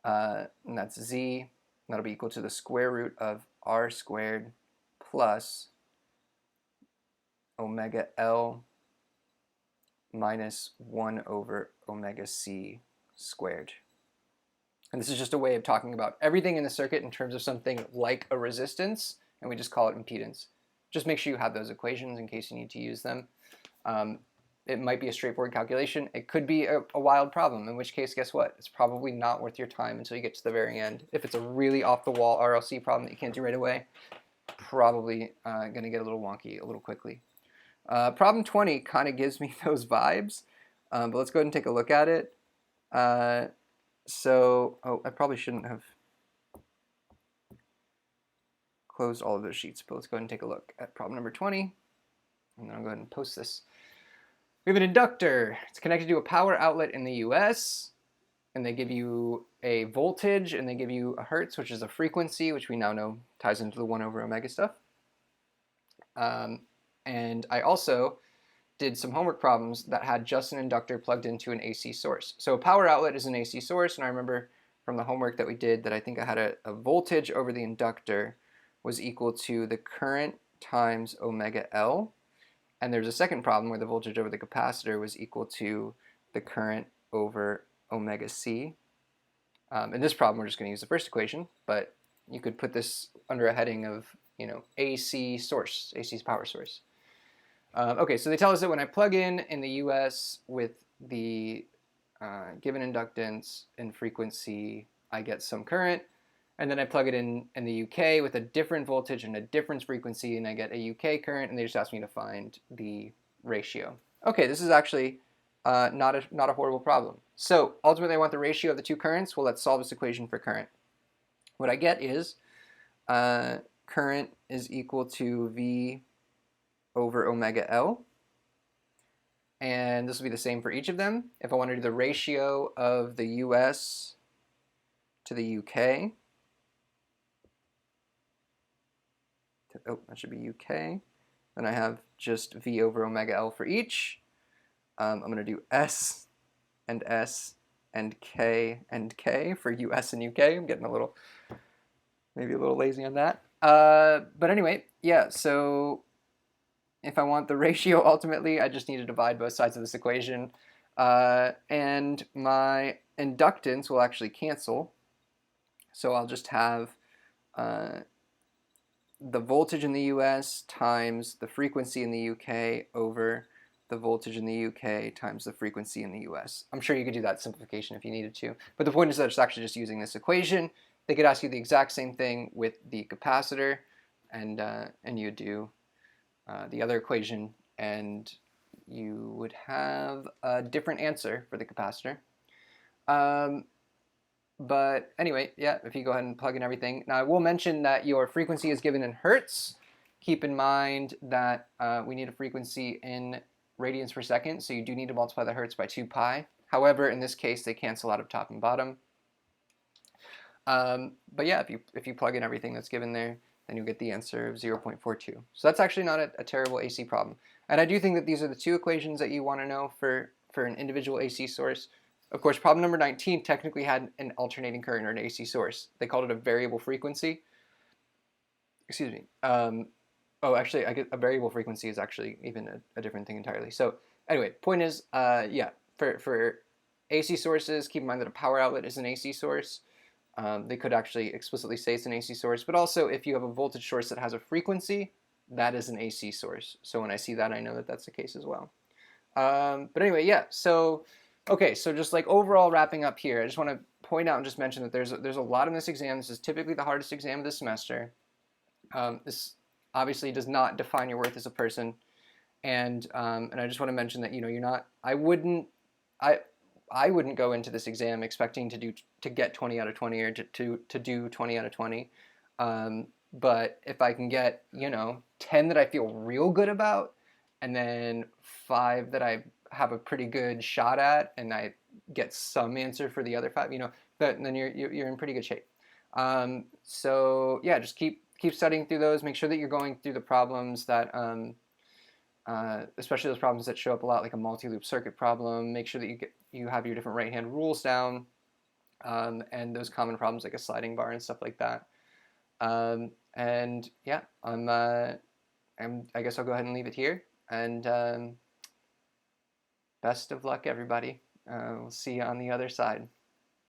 and that's Z. That'll be equal to the square root of R squared plus omega L minus 1 over omega C squared. And this is just a way of talking about everything in the circuit in terms of something like a resistance, and we just call it impedance. Just make sure you have those equations in case you need to use them. It might be a straightforward calculation. It could be a wild problem, in which case, guess what? It's probably not worth your time until you get to the very end. If it's a really off-the-wall RLC problem that you can't do right away, probably going to get a little wonky a little quickly. Problem 20 kind of gives me those vibes, but let's go ahead and take a look at it. I probably shouldn't have closed all of those sheets, but let's go ahead and take a look at problem number 20, and then I'll go ahead and post this. We have an inductor. It's connected to a power outlet in the US, and they give you a voltage, and they give you a hertz, which is a frequency, which we now know ties into the 1 over omega stuff. And I also did some homework problems that had just an inductor plugged into an AC source. So a power outlet is an AC source, and I remember from the homework that we did that I think I had a voltage over the inductor was equal to the current times omega L. And there's a second problem where the voltage over the capacitor was equal to the current over omega C. In this problem, we're just going to use the first equation, but you could put this under a heading of, AC source, AC power source. Okay, so they tell us that when I plug in the US with the given inductance and frequency, I get some current. And then I plug it in the UK with a different voltage and a different frequency, and I get a UK current, and they just ask me to find the ratio. Okay, this is actually not a horrible problem. So ultimately I want the ratio of the two currents. Well, let's solve this equation for current. What I get is current is equal to V over omega L. And this will be the same for each of them. If I want to do the ratio of the US to the UK, that should be UK. Then I have just V over omega L for each. I'm going to do S and K for US and UK. I'm getting maybe a little lazy on that. But anyway, yeah, so if I want the ratio ultimately, I just need to divide both sides of this equation. And my inductance will actually cancel. So I'll just have the voltage in the US times the frequency in the UK over the voltage in the UK times the frequency in the US. I'm sure you could do that simplification if you needed to. But the point is that it's actually just using this equation. They could ask you the exact same thing with the capacitor, and you do the other equation, and you would have a different answer for the capacitor. But anyway, yeah, if you go ahead and plug in everything. Now I will mention that your frequency is given in hertz. Keep in mind that we need a frequency in radians per second, so you do need to multiply the hertz by 2 pi. However, in this case, they cancel out of top and bottom. But yeah, if you plug in everything that's given there, then you'll get the answer of 0.42. So that's actually not a terrible AC problem. And I do think that these are the two equations that you want to know for an individual AC source. Of course, problem number 19 technically had an alternating current or an AC source. They called it a variable frequency. Excuse me. Oh, actually, I get a variable frequency is actually even a different thing entirely. So anyway, point is, yeah, for AC sources, keep in mind that a power outlet is an AC source. They could actually explicitly say it's an AC source, but also if you have a voltage source that has a frequency, that is an AC source. So when I see that, I know that that's the case as well. But anyway, yeah, so, okay, so just like overall wrapping up here, I just want to point out and just mention that there's a lot in this exam. This is typically the hardest exam of the semester. This obviously does not define your worth as a person. And I just want to mention that, you know, you're not. I wouldn't go into this exam expecting to get 20 out of 20 or to do 20 out of 20. But if I can get, you know, 10 that I feel real good about, and then 5 that I have a pretty good shot at, and I get some answer for the other 5, you know, then you're in pretty good shape. So yeah, just keep studying through those. Make sure that you're going through the problems that, especially those problems that show up a lot, like a multi-loop circuit problem. Make sure that you have your different right-hand rules down, and those common problems like a sliding bar and stuff like that. And yeah, I guess I'll go ahead and leave it here. And best of luck, everybody. We'll see you on the other side.